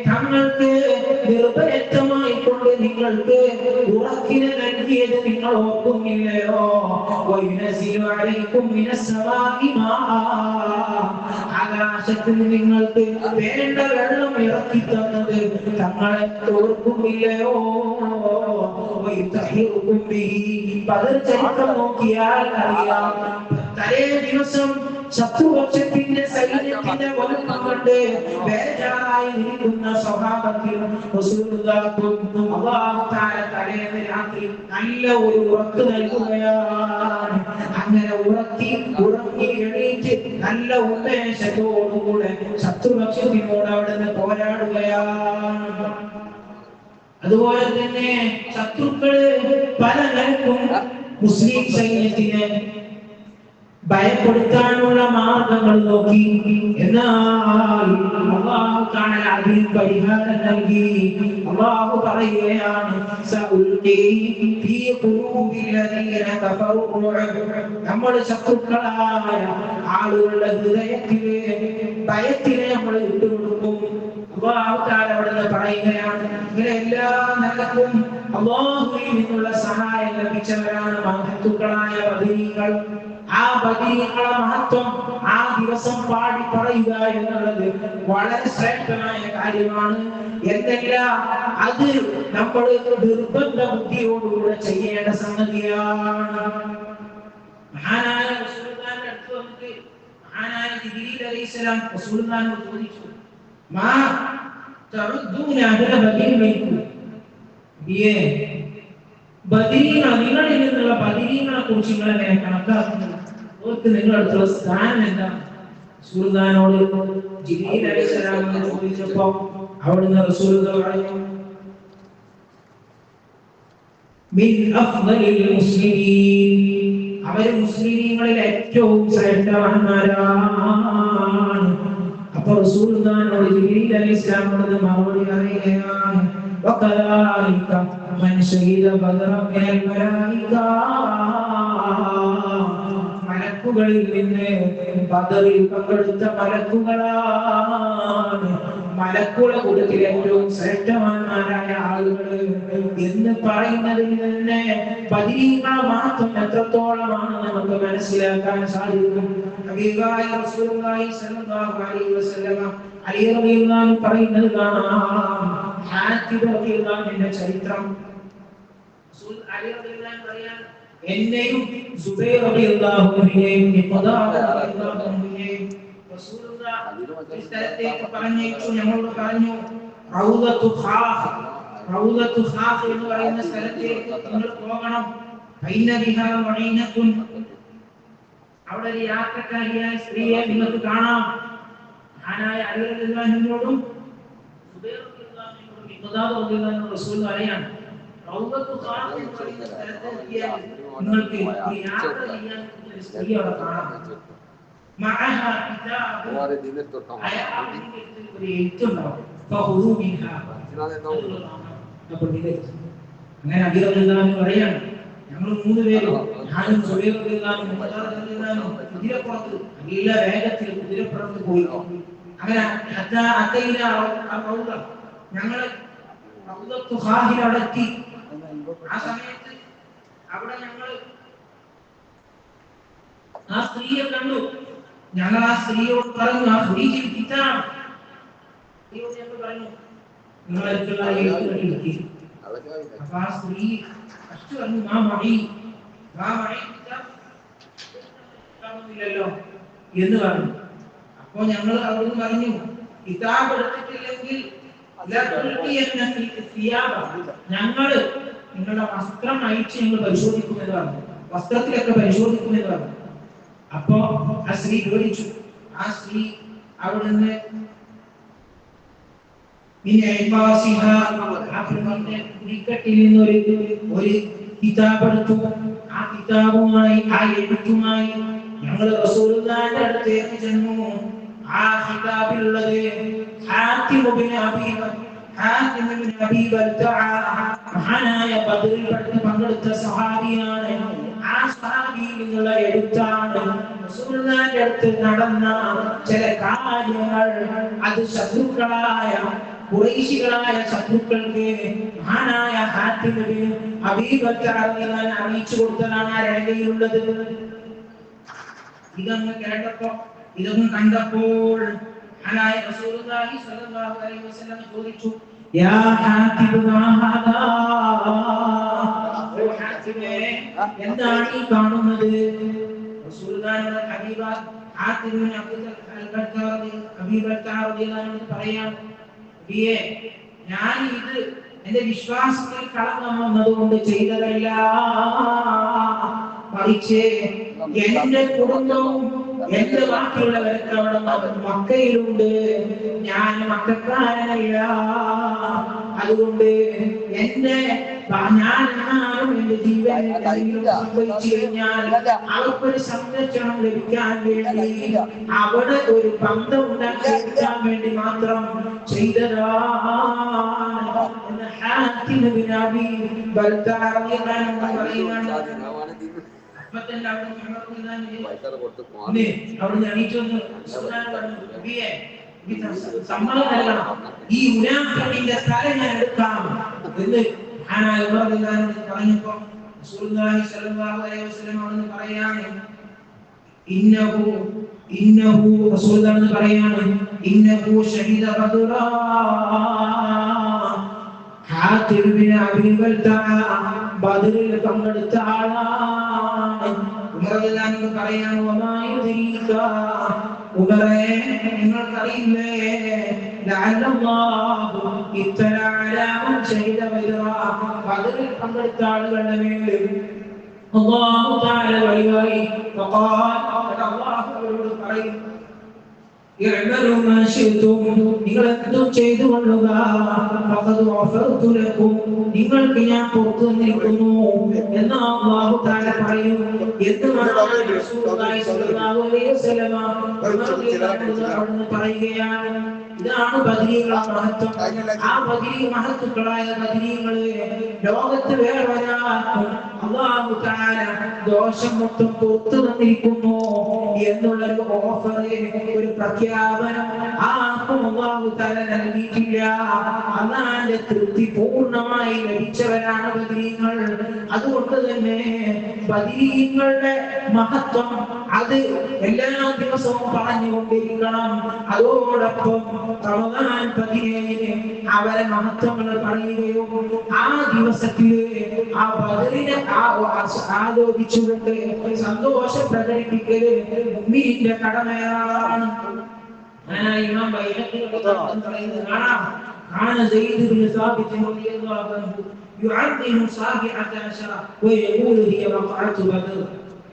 തങ്ങൾക്ക് നിർഭയത്വമായി കൊണ്ട് നിങ്ങൾക്ക് ഉറക്കിനെ നൽകിയത് നിങ്ങൾ ഓർക്കുന്നില്ലയോ? ആകാശത്തിൽ നിങ്ങൾക്ക് വേണ്ട വെള്ളം ഇറക്കി തന്നത് തങ്ങളെ ഓർക്കുന്നില്ലയോ? ചരിത്രം നോക്കിയാൽ അറിയാം, തലേ ദിവസം ശത്രുപക്ഷത്തിന്റെ സൈന്യത്തിന്റെ വലുപ്പം കണ്ട് ബേജാറായി ഇരിക്കുന്ന സ്വഭാവത്തിൽ അല്ലാഹു തആല തലേന്ന് രാത്രി നല്ല ഒരു ഉറക്ക് നൽകുകയാണ്. അങ്ങനെ ഉറങ്ങി എണീറ്റ് നല്ല ഉന്മേഷത്തോടുകൂടെ ശത്രുപക്ഷത്തിനോട് അവിടുന്ന് പോരാടുകയാണ്. അതുപോലെ തന്നെ ശത്രുക്കള് പല നിലക്കും മുസ്ലിം സൈന്യത്തിന് ഭയപ്പെടുത്താനുള്ള മാർഗങ്ങൾ നോക്കി. എന്നാൽ അല്ലാഹു തആല അതിന് പരിഹാരം നൽകി. അല്ലാഹു പറയുകയാണ്, സഉൽഖി ഫീ ഖുലൂബില്ലദീന കഫറൂ റുഅബ്. നമ്മുടെ ശത്രുക്കളായ ആളുകളുടെ ഹൃദയത്തിൽ ഭയത്തിനെ നമ്മൾ ഇട്ടുകൊടുക്കും. അല്ലാഹു തആല അവിടുന്ന് പറയുകയാണ്, ഇങ്ങനെ എല്ലാ നിലക്കും അല്ലാഹുവിൽ നിന്നുള്ള സഹായം ലഭിച്ചവരാണ് മഹത്തുക്കളായ ബദരീകൾ. ആ ബദരീകളെ മഹത്വം ആ ദിവസം പാടി പറയുക എന്നുള്ളത് വളരെ ശ്രേഷ്ഠമായ കാര്യമാണ്. എന്നല്ല, അത് നമ്മൾ നിർബന്ധ ബുദ്ധിയോടുകൂടെ ചെയ്യേണ്ട സംഗതിയാണ്. മഹാനായ റസൂലുള്ളാഹിന്റെ അടുത്ത് വന്നിട്ട് മഹാനായ ജിബ്രീൽ അലൈഹിസ്സലാം റസൂലുള്ളാഹിനോട് ചോദിച്ചു, മാ തറുദ്ദൂന അഹ്ല ബദീൻ. ബദരീങ്ങൾ, നിങ്ങളിൽ നിന്നുള്ള ബദരീങ്ങളെ കുറിച്ച് നിങ്ങൾ എങ്ങനെ കണക്കാക്കുന്നത്? ഓർക്ക് നിങ്ങളുടെ അടുത്തുള്ള സ്ഥാനം എന്താണ്? റസൂലുള്ളാഹിനോട് ജിബ്രീൽ അലൈഹിസ്സലാം ചോദിച്ചപ്പോൾ അവിടുന്ന് റസൂലുള്ളാഹി പറഞ്ഞു, മിൻ അഫ്ദലിൽ മുസ്ലിമീൻ, അവർ മുസ്ലിമീങ്ങളിൽ ഏറ്റവും ശ്രേഷ്ഠവാന്മാരാണ്. അപ്പോൾ റസൂലുള്ളാഹിനോട് ജിബ്രീൽ അലൈഹിസ്സലാം മറുപടി പറയുകയാണ്, വകദാലിക മൻ ശഹീദ ബദറ മിനൽ മലായിക. മലക്കുകളിൽ നിന്ന് ബദറിൽ പങ്കെടുത്ത മലക്കുകളാണ് മലക്കുകളുടെ കൂട്ടത്തിൽ ഏറ്റവും ശ്രേഷ്ഠവാന്മാരായ ആളുകൾ എന്ന് പറയുന്നതിൽ തന്നെ ബദരീങ്ങളുടെ മഹത്വം എത്രത്തോളമാണ് നമുക്ക് മനസ്സിലാക്കാൻ സാധിക്കും. ഹബീബായ റസൂലുള്ളാഹി സ്വല്ലല്ലാഹു അലൈഹി വസല്ലം അലി റളിയല്ലാഹു അൻഹു പറയുന്നത് കാണാം. ഹാത്തിബ് റളിയല്ലാഹു അൻഹുവിന്റെ ചരിത്രം റസൂൽ അലി റളിയല്ലാഹു അൻഹു പറയാൻ, എന്നെയും സുബൈർ റളിയല്ലാഹു അൻഹുവിനെയും മിഖ്ദാദ് റളിയല്ലാഹു അൻഹുവിനെയും റസൂലുള്ളാഹി സ്ഥലത്തേക്ക് പറഞ്ഞയച്ചു. ഞങ്ങളോട് പറഞ്ഞു, റൗദത്തു ഖാഫ് എന്ന് പറയുന്ന സ്ഥലത്തേക്ക് നിങ്ങൾ പോകണം. ഫൈന ബിഹാ വഈനത്തുൻ, അവിടെ ഒരു യാത്രക്കാരിയായ സ്ത്രീയെ നിങ്ങൾക്ക് കാണാം. മഹാനായ അലി റളിയല്ലാഹു അൻഹുവിനോടും സുബൈർ റളിയല്ലാഹു അൻഹുവിനോടും മിഖ്ദാദ് റളിയല്ലാഹു അൻഹു റസൂൽ പറയാണ്, റൗദത്തു ഖാഫ് എന്ന് പറയുന്ന സ്ഥലത്തേക്ക് നിങ്ങൾക്ക് ഈ യാത്ര ചെയ്യാൻ ഒരു സ്ത്രീ അവിടെ കാണാം. മഅഹാ കിതാബ്, ഒരു എഴുത്തുണ്ടാവും. ഫഖുദൂ മിൻഹാ, അപ്പോൾ അങ്ങനെ അലി റളിയല്ലാഹു അൻഹു പറയാണ്, ഞങ്ങൾ 3 പേരും ഞാനും കുതിരപ്പുറത്ത് നല്ല വേഗത്തിൽ കുതിരപ്പുറത്ത് പോയി. അങ്ങനെ ഞങ്ങള് അവിടെ എത്തി. ആ സമയത്ത് അവിടെ ഞങ്ങൾ ആ സ്ത്രീയെ കണ്ടു. ഞങ്ങൾ ആ സ്ത്രീയോട് പറഞ്ഞു, ആ സ്ത്രീ ചിന്തിച്ചാണ് പറഞ്ഞു നിങ്ങളെടുത്തുള്ള എഴുതി. അപ്പൊ ആ സ്ത്രീ പറഞ്ഞു എന്ന് പറഞ്ഞു. അപ്പൊ ഞങ്ങൾ അവിടുന്ന് പറഞ്ഞു കിതാബ് എടുത്തിട്ടില്ലെങ്കിൽ ഞങ്ങള് നിങ്ങളുടെ വസ്ത്രം അയച്ച് ഞങ്ങൾ പരിശോധിക്കുമെന്ന് പറഞ്ഞു. വസ്ത്രത്തിലൊക്കെ പരിശോധിക്കുമെന്ന് പറഞ്ഞു. അപ്പോ ആ സ്ത്രീ പേടിച്ചു. ആ സ്ത്രീ അവിടുന്ന് ഒരു കിതാബ് എടുത്തു. ആ കിതാബുമായി ആ എഴുത്തുമായി ഞങ്ങൾ റസൂലുള്ളാഹിന്റെ അടുത്തേക്ക് ചെന്നു. ആ കിതാബിലുള്ളത് മഹാനായ ബദറിൽ പങ്കെടുത്ത സഹാബിയാണ്. ആ സഹാബിയിൽ നിന്നുള്ള എഴുത്താണ്. റസൂലുള്ളാഹിന്റെ അടുത്ത് നടന്ന ചില കാര്യങ്ങൾ അത് ശത്രുക്കളായ ഖുറൈശികളായ ശത്രുക്കൾക്ക് മഹാനായ ഹാത്തിം ഇബ്നു അബീ ബൽതഅ അറിയിച്ചു കൊടുത്തതാണ് ആ രേഖയിലുള്ളത്. ഇതൊന്നും കേട്ടപ്പോൾ ഇതൊന്നും കണ്ടപ്പോൾ മഹാനായ റസൂലുള്ളാഹി സ്വല്ലല്ലാഹു അലൈഹി വസല്ലം ചോദിച്ചു, യാ ഹാത്തിം മാ ഹാദാ, ഓ ഹാത്തിമേ എന്താണ് ഈ കാണുന്നത്? റസൂലുള്ളാഹിയുടെ ഹബീബ ഹാത്തിം ഇബ്നു അബീ ബൽതഅ പറയാൻ, ഞാൻ ഇത് എന്റെ വിശ്വാസത്തിൽ കളങ്കം വന്നതുകൊണ്ട് ചെയ്തതല്ല, മറിച്ച് എന്റെ കുടുംബവും എന്റെ ബാക്കിയുള്ളവരൊക്കെ അവിടെ മക്കയിലുണ്ട്. ഞാൻ മക്കക്കാരനല്ല. അതുകൊണ്ട് എന്റെ ഞാനും എന്റെ ജീവൻ സംഭവിച്ചു കഴിഞ്ഞാൽ അവർക്കൊരു സംരക്ഷണം ലഭിക്കാൻ വേണ്ടി അവിടെ ഒരു ബന്ധം ഉണ്ടാക്കാൻ വേണ്ടി മാത്രം ചെയ്തതാണ്. ഹാത്തിം ഇബ്നു അബീ ബൽതഅ റളിയല്ലാഹു അൻഹു പറയുന്നു. സമ്മതം നൽകണം, ഈ മുനാഫിഖിന്റെ സ്ഥലം ഞാൻ എടുക്കാം എന്ന് പറഞ്ഞപ്പോ റസൂലുള്ളാഹി സ്വല്ലല്ലാഹു അലൈഹി വസല്ലം അവിടുന്ന് പറയാണ്, ഇന്നഹു റസൂലുള്ളാഹി പറയാണ്, ഇന്നഹു ഷഹീദ ബദറാ, ഹാത്തിം ഇബ്നു അബീ ബൽതഅ ബദറിൽ പങ്കെടുത്ത ആളാണ്. ഉമർ പറയാണ്, വമാ യുദ്രീക, ഉമറേ നിങ്ങൾക്കറിയില്ലേ, ലഅല്ലല്ലാഹു ഇത്തല അലാ മൻ ഷഹീദ ബദറാ, ബദറിൽ പങ്കെടുത്ത ആളുകളുടെ മേൽ അല്ലാഹു തആല വഴിയായി അല്ലാഹുവോട് പറയും, നിങ്ങൾ എന്തും ചെയ്തു കൊള്ളുക, നിങ്ങൾക്ക് ഞാൻ പുറത്തു വന്നിരിക്കുന്നു എന്ന് അല്ലാഹു തആല പറയും. എന്ന് പറയുകയാണ്. ഇതാണ് ബദരീകളുടെ മഹത്വം. ആ ബദരീ മഹത്തുക്കളായ ബദരീകളെ ലോകത്ത് വേറെ ഒരാൾക്കും അല്ലാഹു തആല ദോഷം മൊത്തം പുറത്തു വന്നിരിക്കുന്നു എന്നുള്ള ഒരു ഓഫർ, ഒരു പ്രഖ്യാപനം ആർക്കും അല്ലാഹു തആല നൽകിയിട്ടില്ല. അല്ലാഹുവിന്റെ തൃപ്തി പൂർണ്ണമായി ലഭിച്ചവരാണ് ബദരീങ്ങൾ. അതുകൊണ്ട് തന്നെ ബദരീങ്ങളുടെ മഹത്വം അത് എല്ലാ ദിവസവും പറഞ്ഞുകൊണ്ടിരിക്കണം. അതോടൊപ്പം റമദാൻ 17 അവരെ മഹത്വങ്ങൾ പറയുകയും ആ ദിവസത്തിൽ ആ ബദറിനെ ആലോചിച്ചുകൊണ്ട് സന്തോഷം പ്രകടിപ്പിക്കല് മുഅ്മിനിന്റെ കടമയാണ്. ഇമാം ബൈഹഖി പറയുന്നത് കാണാം, കാന സയ്യിദ് ഇബ്നു സാബിത്ത് റളിയല്ലാഹു അൻഹു യുഅദ്ദിമു സാബിഅത അശറ വയഖൂലു ഹിയ വഖഅതു ബദർ.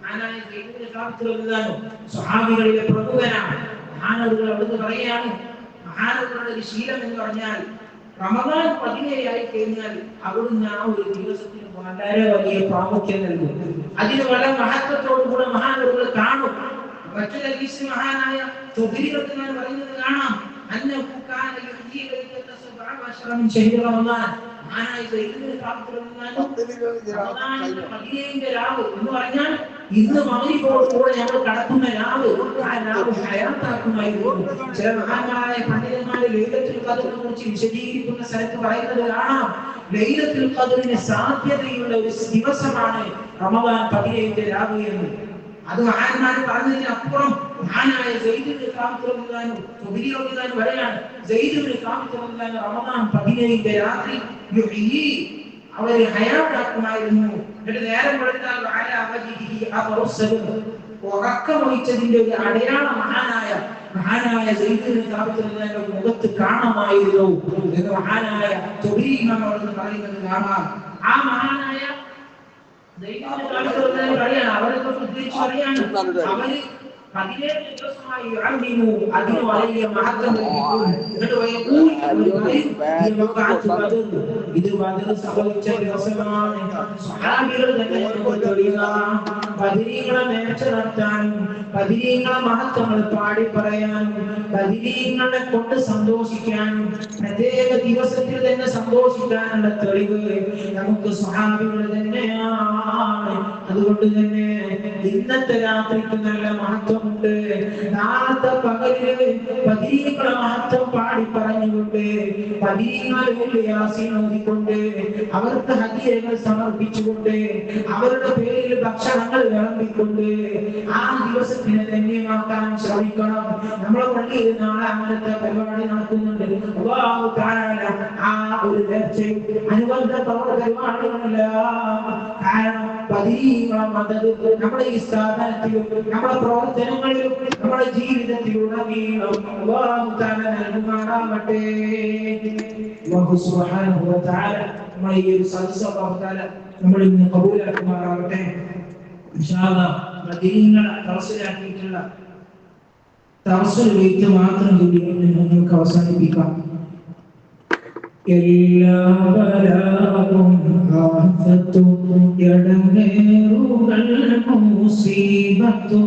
ആനായ സയ്യിദ് ഇബ്നു സാബിത്ത് റളിയല്ലാഹു സ്വഹാബികളിലെ പ്രമുഖനാണ്. മഹാനവറുകൾ അവിടുന്ന് പറയാണ്, മഹാനവറുകളുടെ ഒരു ശീലം എന്ന് പറഞ്ഞാൽ റമദാൻ 17 ആയി കഴിഞ്ഞാൽ അവിടുന്ന് ആ ഒരു ദിവസത്തിന് വളരെ വലിയ പ്രാമുഖ്യം നൽകും. അതിന് വളരെ മഹത്വത്തോടുകൂടെ മഹാനവറുകൾ കാണും. മറ്റൊരു ഹദീസിൽ മഹാനായ ഖുദരി പറയുന്നത് കാണാം, അന്നഹു കാന യുഹ്ദി ലൈലത 17 മിൻ ശഹ്രി റമദാൻ. എന്ന് പറഞ്ഞാൽ ഇന്ന് മഗ്‌രിബോടുകൂടെ ഞങ്ങൾ കടക്കുന്ന രാവ്, ആ രാവ് ഹയാത്താക്കുമായിരുന്നു. ചില മഹാന്മാരായ പണ്ഡിതന്മാര് ലൈലത്തുൽ ഖദ്റിനെ കുറിച്ച് വിശദീകരിക്കുന്ന സ്ഥലത്ത് പറയുന്നത് കാണാം, ലൈലത്തുൽ ഖദ്റിന് സാധ്യതയുള്ള ഒരു ദിവസമാണ് റമദാൻ 17 രാവ് എന്ന്. അത് മഹാന്മാർ പറഞ്ഞതിന് അപ്പുറം മഹാനായ സയ്യിദ് ഇബ്നു സാബിത്ത് റളിയല്ലാഹു അൻഹു സുബിരി റളിയല്ലാഹു അൻഹു പറയാണ്, സയ്യിദ് ഇബ്നു സാബിത്ത് റളിയല്ലാഹു അൻഹു റമദാൻ 17 രാത്രി യുഹ്യി അവരെ ഹയാത്താക്കുമായിരുന്നു. എന്നിട്ട് നേരം വെളുത്താൽ ഉറക്കമൊഴിച്ചതിന്റെ ഒരു അടയാളം മഹാനായ സയ്യിദ് ഇബ്നു സാബിത്ത് റളിയല്ലാഹു അൻഹു മുഖത്ത് കാണാമായിരുന്നു എന്ന് മഹാനായ സുബിരി ഇമാം റളിയല്ലാഹു പറയുന്നത് കാണാം. ആ മഹാനായ അവരെ ഉദ്ദേശിച്ച് പറയാണ്, അവര് 17 ദിവസമായി അതിന് വലിയ മഹത്വം ഇത് ബദർ സംഭവിച്ച ദിവസമാണ്. സ്വഹാബികൾ തന്നെ ബദരീങ്ങളെ നേർച്ച നടത്താനും ബദരീങ്ങളെ മഹത്വങ്ങൾ പാടി പറയാനും ബദരീങ്ങളെ കൊണ്ട് സന്തോഷിക്കാനും പ്രത്യേക ദിവസത്തിൽ തന്നെ സന്തോഷിക്കാനുള്ള തെളിവ് നമുക്ക് സ്വഹാബികൾ തന്നെയാണ്. അതുകൊണ്ട് തന്നെ ഇന്നത്തെ രാത്രിക്ക് നല്ല മഹത്വമുണ്ട്. നാളത്തെ പകലില് ബദരീങ്ങളെ മഹത്വം പാടി പറഞ്ഞുകൊണ്ട് ബദരീങ്ങളെ യാസീൻ ഓതിക്കൊണ്ട് അവർക്ക് ഹദിയകൾ സമർപ്പിച്ചുകൊണ്ട് അവരുടെ പേരിൽ ഭക്ഷണങ്ങൾ വിളമ്പിക്കൊണ്ട് ആ ദിവസത്തിനെ ധന്യമാക്കാൻ ശ്രമിക്കണം. നമ്മളെ പള്ളിയിൽ നാളെ അങ്ങനത്തെ പരിപാടി നടക്കുന്നുണ്ട്. അല്ലാഹു തആല ആ ഒരു നേർച്ചയും അനുബന്ധ പരിപാടികളെല്ലാം കാരണം ബദരീങ്ങളെ മദദ് നമ്മുടെ ഈ സ്ഥാപനത്തിലും നമ്മുടെ പ്രവർത്തനങ്ങളിലും നമ്മുടെ ജീവിതത്തിലുടനീളം അല്ലാഹു തആല നൽകുമാറാകട്ടെ. അല്ലാഹു സുബ്ഹാനഹു വ തആല നമ്മുടെ ഈ ഒരു സദസ്സ് അല്ലാഹു തആല നമ്മളിൽ നിന്ന് കബൂലാക്കുമാറാകട്ടെ. ഇൻഷാ അല്ലാഹ് ബദരീങ്ങളെ തറസിലാക്കിയിട്ടുള്ള തറസിൽ വെയിറ്റ് മാത്രം നമുക്ക് അവസാനിപ്പിക്കാം. എല്ലാ ബലാവും ആഫത്തും എടങ്ങേറുകൾ മുസീബത്തും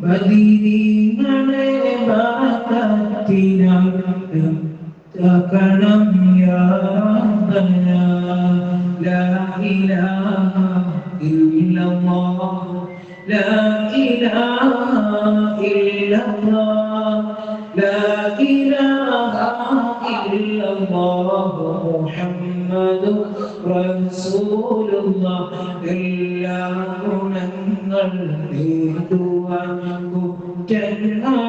ബദരീങ്ങളെ ബറകത്തിനാൽ തകണം യാ റബ്ബനാ ലാ ഇലാഹ ഇല്ലല്ലാഹ് ലാ ഇലാഹ ഇല്ലല്ലാഹ് ലാ ഇലാഹ ഇല്ലല്ലാഹു മുഹമ്മദുർ റസൂലുള്ളാഹ്. എല്ലാ ഗുണങ്ങൾ നേടുവാൻ കുറ്റങ്ങളെല്ലാം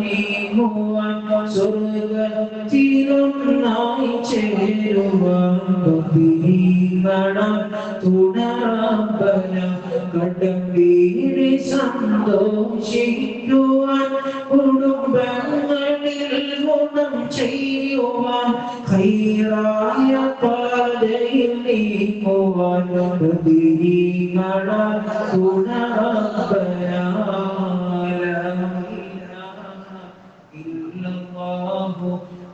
നീങ്ങുവാൻ സ്വർഗ്ഗത്തിലൊന്നായി ചേരുവാൻ ബദരീങ്ങളാം തുണറബ്ബന കടം വീടി സന്തോഷിക്കുവാൻ കുടുംബങ്ങളിൽ ഗുണം ചെയ്യുവാൻ ഖൈറായ പാതയിൽ നീങ്ങുവാൻ ബദരീങ്ങളാം തുണറബ്ബന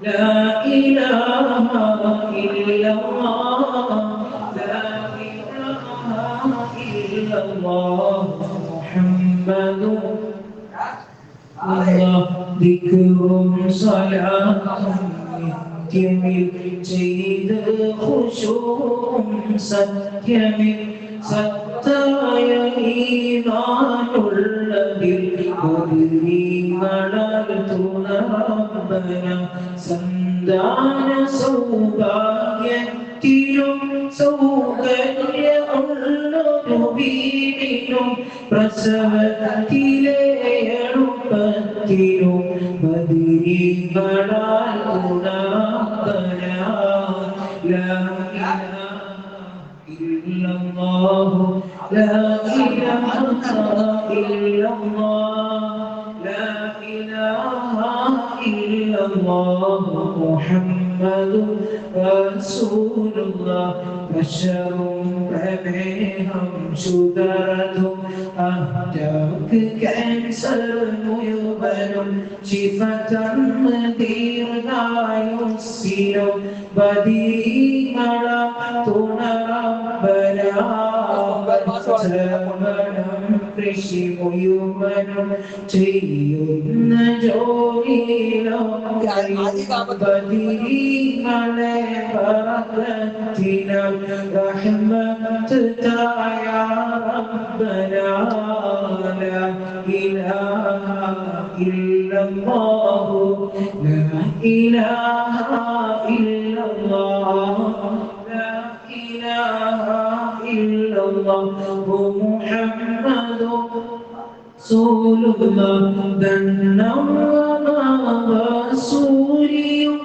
لا إله إلا الله لا إله إلا الله محمد الله ذكر صلاة നിത്യമിൽ ചെയ്ത് ഖുശൂഉം സത്യമിൽ സത്തായ ഈമാനുള്ളതിൽ ബദരീങ്ങളാൽ തുണറബ്ബന സന്താന സൗഭാഗ്യത്തിലും സൗകര്യമുള്ളൊരു വീടിനും പ്രസവത്തിലെ എളുപ്പത്തിലും ബദരീങ്ങളാൽ തുണറബ്ബന ലാ إلا الله لا إله إلا الله لا إله إلا الله محمد رسول الله بشر പ്രമേഹം ശുദ്ധരതും അഹ്ജാക്ക് ക്യാൻസർ മുഴുവനും ശിഫതൻ ദീർഘായുസ്സിലും ബദരീങ്ങളാം തുണറബ്ബന ശ്രവണം കൃഷി മുഴുവനും ചെയ്യുന്ന ജോലിയിലോ ബദരീങ്ങളെ ബറകത്തിനാൽ റഹ്മത്ത് തായ റബ്ബനാ ലാ ഇലാഹ ഇല്ലല്ലാഹു ലാ ഇലാഹ ഇല്ലല്ലാഹു ലാ ഇലാഹ ഇല്ലല്ലാഹു മുഹമ്മദുർ റസൂലുള്ളാഹ് ദന്നവസൂരിയും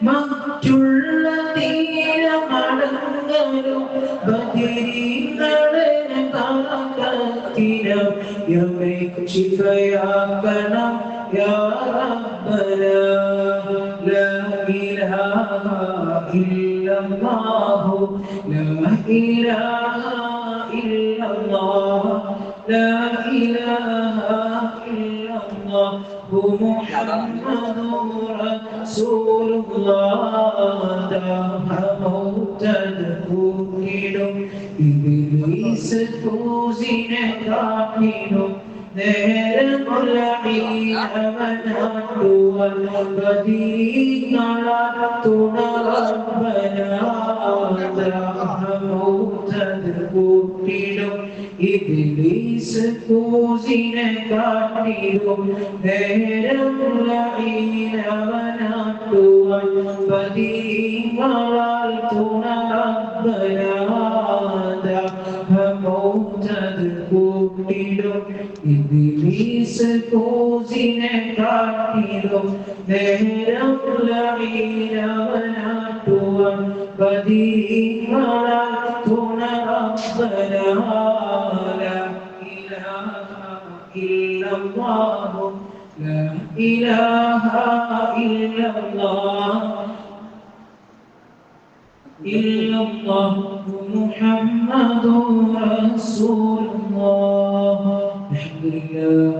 മറ്റുള്ള തീരമടങ്ങലും ബദരീങ്ങളെ ബറകത്തിനാൽ യമൈക് ശിഫയാക്കണം യാ റബ്ബനാ ലാ ഇലാഹ ഇല്ലല്ലാഹു ലാ ഇലാഹ ഇല്ലല്ലാഹു ലാ ഇലാഹ ഇല്ലല്ലാഹു മുഹമ്മദുർ റസൂലുള്ളാഹ് മൗതദുകിലും ഇബ്ലീസ് കൂസിനെ കാട്ടിലും നേരമുള്ള ഈവനാടുവൽ ബദീങ്ങളാത്തുണ റബ്ബനാ മൗതദുകിലും ഇബ്ലീസ് കൂസിനെ കാട്ടിലും നേരമുള്ള ഈവനാടുവൽ ബദീങ്ങളാത്തുണ റബ്ബനാ മൗതദുകിലും ഇബ്ലീസ് കൂസിനെ കാട്ടിലും നേരമുള്ള ഈവനാടുവൽ ബദീങ്ങളാത്തുണ റബ്ബനാ ലാ ഇലാഹ ഇല്ലല്ലാഹു ലാ ഇലാഹ ഇല്ലല്ലാഹു ഇല്ലല്ലാഹു മുഹമ്മദുർ റസൂലുള്ളാഹ്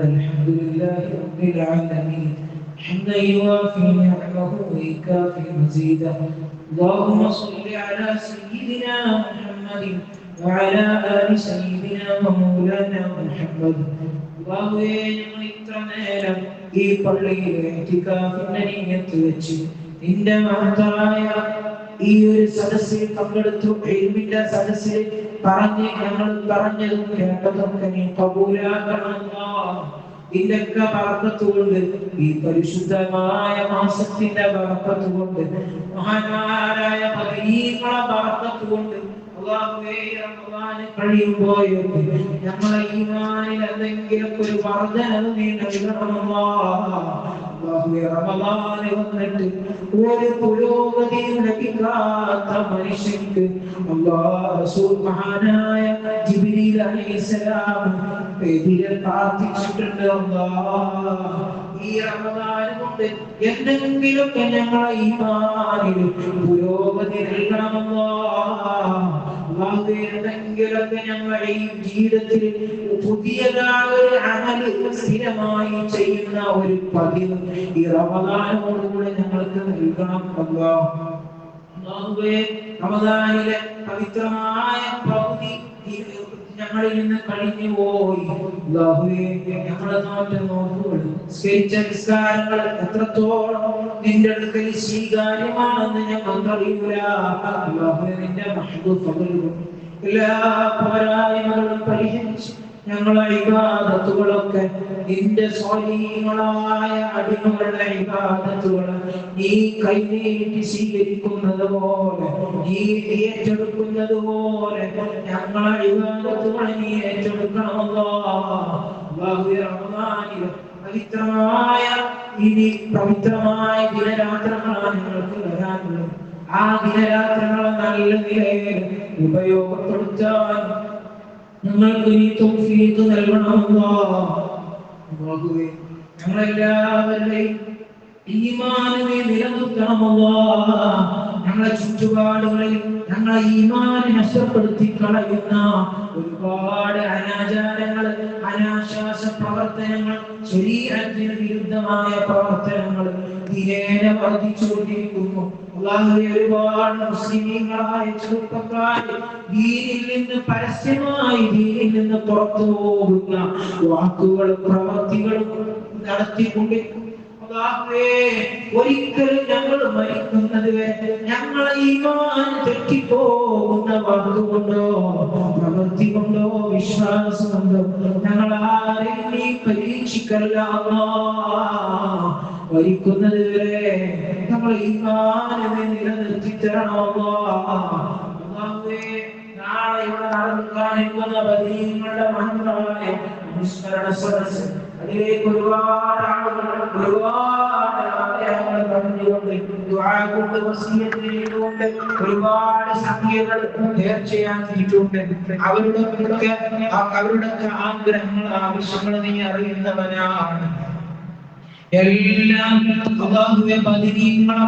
അൽഹംദുലില്ലാഹി റബ്ബിൽ ആലമീൻ حمدا يوافي نعمه ويكافي مزيده اللهم صل على سيدنا محمد وعلى آل سيدنا ومولانا محمد اللهم ഞങ്ങൾ ഇത്ര നേരം ഈ പള്ളിയിൽ ഇഅ്തികാഫിന്റെ നിയ്യത്ത് വെച്ച് നിന്റെ മഹത്തായ ഈ ഒരു സദസ്സിൽ പങ്കെടുത്തു ഇൽമിന്റെ സദസ്സിൽ ഞങ്ങൾ പറഞ്ഞതും കേട്ടതൊക്കെ നീ കബൂലാക്കണം അല്ലാഹ്. ഇതിന്റെയൊക്കെ ബർക്കത്ത് കൊണ്ട് ഈ പരിശുദ്ധമായ മാസത്തിന്റെ ബർക്കത്ത് കൊണ്ട് മഹാന്മാരായ ബദരീങ്ങളെ ബർക്കത്ത് കൊണ്ട് അല്ലാഹുവേ റമദാൻ കഴിയുമ്പോഴേക്കും ഞങ്ങളെ ഈമാനിൽ എന്തെങ്കിലും ഒരു വർദ്ധനവ് നീ നൽകണം അല്ലാഹുവേ. റമദാൻ വന്നിട്ട് ഒരു പുരോഗതിയും ലഭിക്കാത്ത മനുഷ്യർക്ക് അല്ലാഹ് റസൂൽ മഹാനായ ജിബ്രീൽ അലൈഹിസ്സലാം എതിരെ പ്രാർത്ഥിച്ചിട്ടുണ്ട് അല്ലാഹ്. ഈ റമദാൻ കൊണ്ട് എന്തെങ്കിലുമൊക്കെ ഞങ്ങളെ ഈമാനിൽ പുരോഗതി നൽകണം അല്ലാഹ്. എന്തെങ്കിലുമൊക്കെ ഞങ്ങളുടെ ഈ ജീവിതത്തിൽ പുതിയതായ ഒരു അമൽ സ്ഥിരമായി ചെയ്യുന്ന ഒരു പതിവ് ഈ റമദാനോടുകൂടെ ഞങ്ങൾക്ക് നൽകണം അല്ലാഹ്. റമദാനിലെ പവിത്രമായ പകുതി ഞങ്ങളിൽ നിന്ന് കഴിഞ്ഞു പോയി അല്ലാഹുവേ. ഞങ്ങളുടെ നാട്ടിൽ നോക്കുകൾ സ്കരിച്ച നിസ്കാരങ്ങൾ എത്രത്തോളം നിന്റെ അടുക്കൽ സ്വീകാര്യമാണെന്ന് ഞങ്ങൾക്കറിയില്ല അല്ലാഹുവേ. നിന്റെ മഹ്ദൂദ് ഫضലുകളും എല്ലാ പോരായ്മകളും പരിഹരിച്ച് ഞങ്ങളെ ഇബാദത്തുകളൊക്കെ നിന്റെ സ്വാലീഹങ്ങളായ അടിമകളുടെ ഇബാദത്തുകൾ നീ കൈനീട്ടി സ്വീകരിക്കുന്നത് പോലെ നീ ഏറ്റെടുക്കുന്നത് പോലെ ഞങ്ങളെ ഇബാദത്തുകളെ നീ ഏറ്റെടുക്കണമല്ലോ അല്ലാഹുവേ. റമദാനിൽ പവിത്രമായ ഇനി പവിത്രമായ ദിനരാത്രങ്ങളാണ് ഞങ്ങൾക്ക് വരാനുള്ളത്. ആ ദിനരാത്രങ്ങളെ നല്ല നിലയിൽ ഉപയോഗപ്പെടുത്താൻ ഞങ്ങൾക്ക് നീ തൗഫീഖ് നൽകണം അല്ലാഹുവേ. ഞങ്ങളെല്ലാവരുടെയും ഈമാനിനെ നിലനിർത്തണം അല്ലാഹ്. ഞങ്ങളെ ചുറ്റുപാടുകളിൽ ഞങ്ങളെ ഈമാൻ നഷ്ടപ്പെടുത്തി കളയുന്ന ഒരുപാട് അനാചാരങ്ങൾ, അനാശാസ പ്രവർത്തനങ്ങൾ, ശരീഅത്തിന് വിരുദ്ധമായ പ്രവർത്തനങ്ങൾ ദിനേന വർദ്ധിച്ചുകൊണ്ടിരിക്കുന്നു. അല്ലാഹുവേ, ഒരുപാട് മുസ്ലിമീങ്ങളായ ചെറുപ്പക്കാർ ദീനിൽ നിന്ന് പരസ്യമായി ദീനിൽ നിന്ന് പുറത്തു പോകുന്ന വാക്കുകളും പ്രവൃത്തികളും നടത്തിക്കൊണ്ടിരിക്കുന്നു. ഒരിക്കലും ഞങ്ങൾ മരിക്കുന്നത് വരെ ഞങ്ങളെ ഈമാൻ തെറ്റിപ്പോകുന്ന വാക്കുകൊണ്ടോ പ്രവൃത്തി കൊണ്ടോ വിശ്വാസം കൊണ്ടോ ഞങ്ങൾ ആരെയും നീ പരീക്ഷിക്കല്ല. മരിക്കുന്നത് വരെ ഞങ്ങൾ ഈമാനെ നിലനിർത്തി തരണോ. നാളെ ഇവിടെ നടക്കാനിരിക്കുന്ന ബദരീങ്ങളുടെ മഹത്തായ അനുസ്മരണ സദസ്സ്, അതിലേക്ക് ഒരുപാട് ആഗ്രഹങ്ങൾ പറഞ്ഞുകൊണ്ട് ദുആ കൊണ്ട് വസിയത്ത് ചെയ്തുകൊണ്ട് ഒരുപാട് സംഖ്യകൾ നേർച്ചയാക്കിയിട്ടുണ്ട്. അവരുടെ ആഗ്രഹങ്ങൾ ആവശ്യങ്ങൾ നീ അറിയുന്നവനാണ്. എല്ലാം അല്ലാഹുവേ ബദരീങ്ങളെ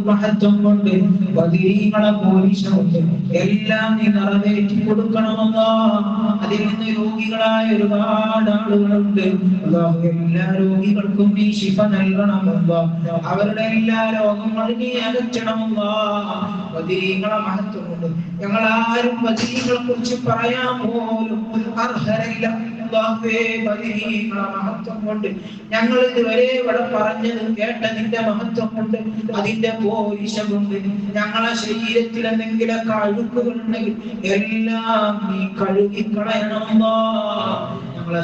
മഹത്വം കൊണ്ട് ബദരീങ്ങളെ പോലീസ് കൊണ്ട് എല്ലാം നീ നിറവേറ്റി കൊടുക്കണമല്ലോ. അതിൽ നിന്ന് രോഗികളായ ഒരുപാട് ആളുകളുണ്ട്. അല്ലാഹുവേ, എല്ലാ രോഗികൾക്കും നീ ശിഫ നൽകണമല്ലോ. അവരുടെ എല്ലാ രോഗങ്ങളും നീ അകറ്റണമല്ലോ. ബദരീങ്ങളെ മഹത്വം കൊണ്ട് ഞങ്ങൾ ആരും ബദരീങ്ങളെ കുറിച്ച് പറയാൻ പോലും അർഹരല്ല. മഹത്വം കൊണ്ട് ഞങ്ങൾ ഇതുവരെ ഇവിടെ പറഞ്ഞത് കേട്ടതിന്റെ മഹത്വം കൊണ്ട് അതിന്റെ പോലീശ കൊണ്ട് ഞങ്ങളെ ശരീരത്തിൽ എന്തെങ്കിലും അഴുക്കുകളുണ്ടെങ്കിൽ എല്ലാം നീ കഴുകിക്കളയണമല്ലോ. ഞങ്ങളെ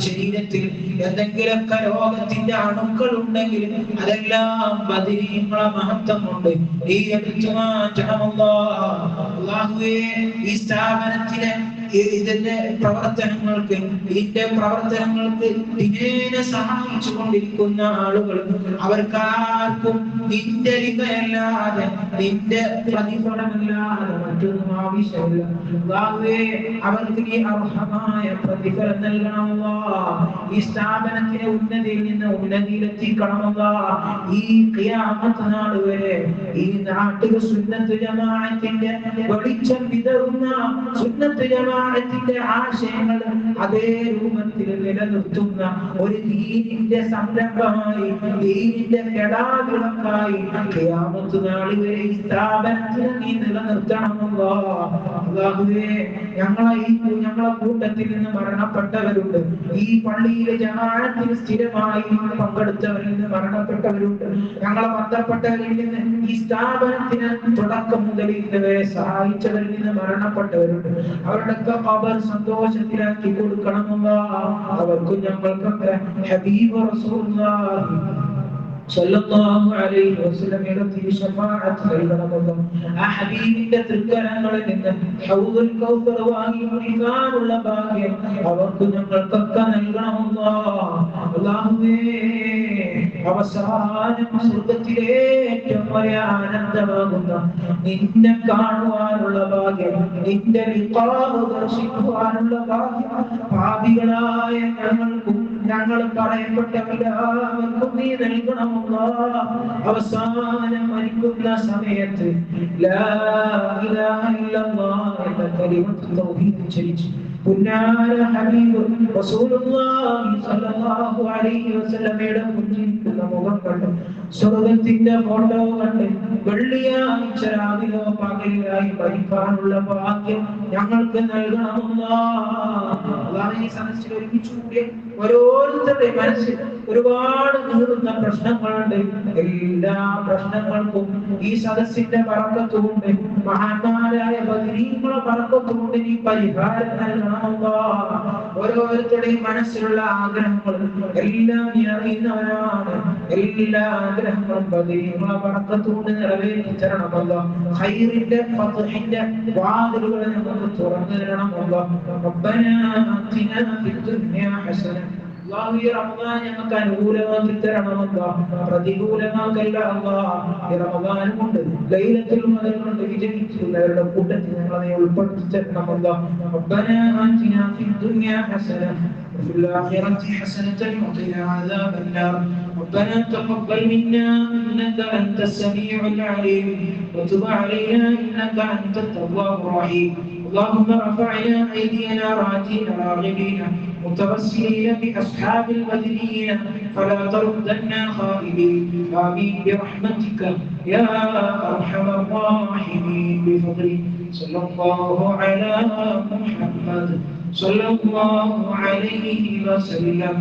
ശരീരത്തിൽ എന്തെങ്കിലൊക്കെ രോഗത്തിന്റെ അണുക്കൾ ഉണ്ടെങ്കിൽ അതെല്ലാം ബദരീങ്ങളെ മഹത്വം കൊണ്ട് നീ എടുത്തു മാറ്റണമല്ലോ. അല്ലാഹുവേ, ഈ സ്ഥാപനത്തിലെ ഇതിന്റെ പ്രവർത്തനങ്ങൾക്ക് ദിനേന സഹായിച്ചു കൊണ്ടിരിക്കുന്ന ആളുകൾ അവർക്കാർക്കും നിന്റെ ലിഖയല്ലാതെ നിന്റെ പ്രതിഫലമല്ലാതെ മറ്റൊന്നും ആവശ്യമില്ല. അവർക്ക് നീ അർഹമായ പ്രതിഫലം നൽകണമല്ലോ. ഈ സ്ഥാപനത്തിലെ ഉന്നതിയിൽ നിന്ന് ഉന്നതിയിലെത്തിക്കണമല്ലോ. ഈ ഖിയാമത്ത് നാൾ വരെ ഈ നാട്ടിൽ സുന്നത്ത് ജമാഅത്തിന്റെ വെളിച്ചം വിതറുന്ന സുന്നത്ത് ജമാഅത്തിന്റെ ആശയങ്ങൾ അതേ രൂപത്തിൽ നിലനിർത്തുന്ന ഒരു ദീനിന്റെ സംരംഭമായി, ദീനിന്റെ കെടാവിളക്കായി ഖിയാമത്ത് നാൾ വരെ ഈ സ്ഥാപനത്തിൽ നീ നിലനിർത്തണമല്ലോ. അല്ലാഹുവേ, ഞങ്ങളെ കൂട്ടത്തിൽ നിന്ന് മരണപ്പെട്ടവരുണ്ട്. ഈ പള്ളിയിലെ ജമാഅത്തിൽ സ്ഥിരമായി പങ്കെടുത്തവരിൽ നിന്ന് മരണപ്പെട്ടവരുണ്ട്. ഞങ്ങളെ ബന്ധപ്പെട്ടവരിൽ നിന്ന് ഈ സ്ഥാപനത്തിന് തുടക്കം മുതൽ ഇതുവരെ സഹായിച്ചവരിൽ നിന്ന് മരണപ്പെട്ടവരുണ്ട്. അവരുടെ ഖബർ സന്തോഷത്തിലാക്കി കൊടുക്കണമെന്ന് അവർക്കും ഞങ്ങൾക്കൊക്കെ ഹബീബ് റസൂലുള്ളാഹി സല്ലല്ലാഹു അലൈഹി വസല്ലമയുടെ ശഫാഅത്ത് നൽകണമെന്ന് ആ ഹബീബിന്റെ തൃക്കരങ്ങളിൽ നിന്ന് ഹൗദുൽ കൗസർ വാങ്ങി കുടിക്കാനുള്ള ഭാഗ്യം അവർക്ക് ഞങ്ങൾക്കൊക്കെ നൽകണമെന്ന്. അല്ലാഹുവേ, അവസാനം സ്വർഗ്ഗത്തിലെ ഏറ്റവും വലിയ ആനന്ദമാകുന്ന നിന്നെ കാണുവാനുള്ള ഭാഗ്യം, നിന്റെ ലിഖാഹ് ദർശിക്കുവാനുള്ള ഭാഗ്യം പാപികളായ ഞങ്ങൾക്കും ഞങ്ങൾ പറയപ്പെട്ടവരെല്ലാവർക്കും നീ നൽകണം. അവസാനം മരിക്കുന്ന സമയത്ത് ലാ ഇലാഹ ഇല്ലല്ലാഹ് എന്ന കലിമത്ത് തൗഹീദ് ചൊല്ലിച്ചു പുന്നാര ഹബീബ് റസൂലുള്ളാഹി സ്വല്ലല്ലാഹു അലൈഹി വസല്ലമയുടെ മുന്നിലുള്ള മുഖം കണ്ട് സ്വർഗ്ഗത്തിന്റെ ഫോട്ടോ കണ്ട് വെള്ളിയാഴ്ച രാവിലോ പകലിലായി മരിക്കാനുള്ള ഭാഗ്യം ഞങ്ങൾക്ക് നൽകണമെന്ന് അല്ലാഹു ഈ സദസ്സിൽ ഒരുമിച്ച് കൂടി ഓരോരുത്തരുടെ മനസ്സിൽ ഒരുപാട് നീറുന്ന പ്രശ്നങ്ങളുണ്ട്. എല്ലാ പ്രശ്നങ്ങൾക്കും ഈ സദസ്സിന്റെ ബറക്കത്തുകൊണ്ട് മഹാന്മാരായ ബദരീങ്ങളെ ബറക്കത്തുകൊണ്ട് നീ പരിഹാരം നൽകണമെന്ന്. ഓരോരുത്തരുടെയും മനസ്സിലുള്ള ആഗ്രഹങ്ങൾ എല്ലാം നീ അറിയുന്നവനാണ്. എല്ലാ ആഗ്രഹങ്ങളും ബദരീങ്ങളെ ബറക്കത്തുകൊണ്ട് നിറവേറ്റി തരണമെന്ന്. ഖൈറിന്റെ ഫത്ഹിന്റെ വാതിലുകൾ നമുക്ക് തുറന്നു തരണമെന്ന്. റബ്ബനാ ആതിനാ ഫിദ്ദുനിയാ ഹസന. ഈ റമദാൻ ഞങ്ങൾക്ക് അനുകൂലമാക്കി തരണമെന്ന്. പ്രതികൂലമാക്കല്ല അല്ലാഹ്. ഈ റമദാൻ കൊണ്ട് ലൈലത്തുൽ ഖദർ കൊണ്ട് വിജയിക്കുന്നവരുടെ കൂട്ടത്തിൽ ഞങ്ങളെ ഉൾപ്പെടുത്തി തരണമെന്ന്. റബ്ബനാ ആതിനാ ഫിദ്ദുനിയാ ഹസന وفي الآخرة حسنة وقنا عذاب النار. ربنا تقبل منا إنك أنت السميع العليم وتب علينا إنك أنت التواب الرحيم. اللهم ارفعنا أيدينا راجين راغبين متوسلين بأصحاب البدرين فلا تردنا خائبين آمين برحمتك يا أرحم الراحمين بفضلك صلى الله على محمد صلى الله عليه وسلم.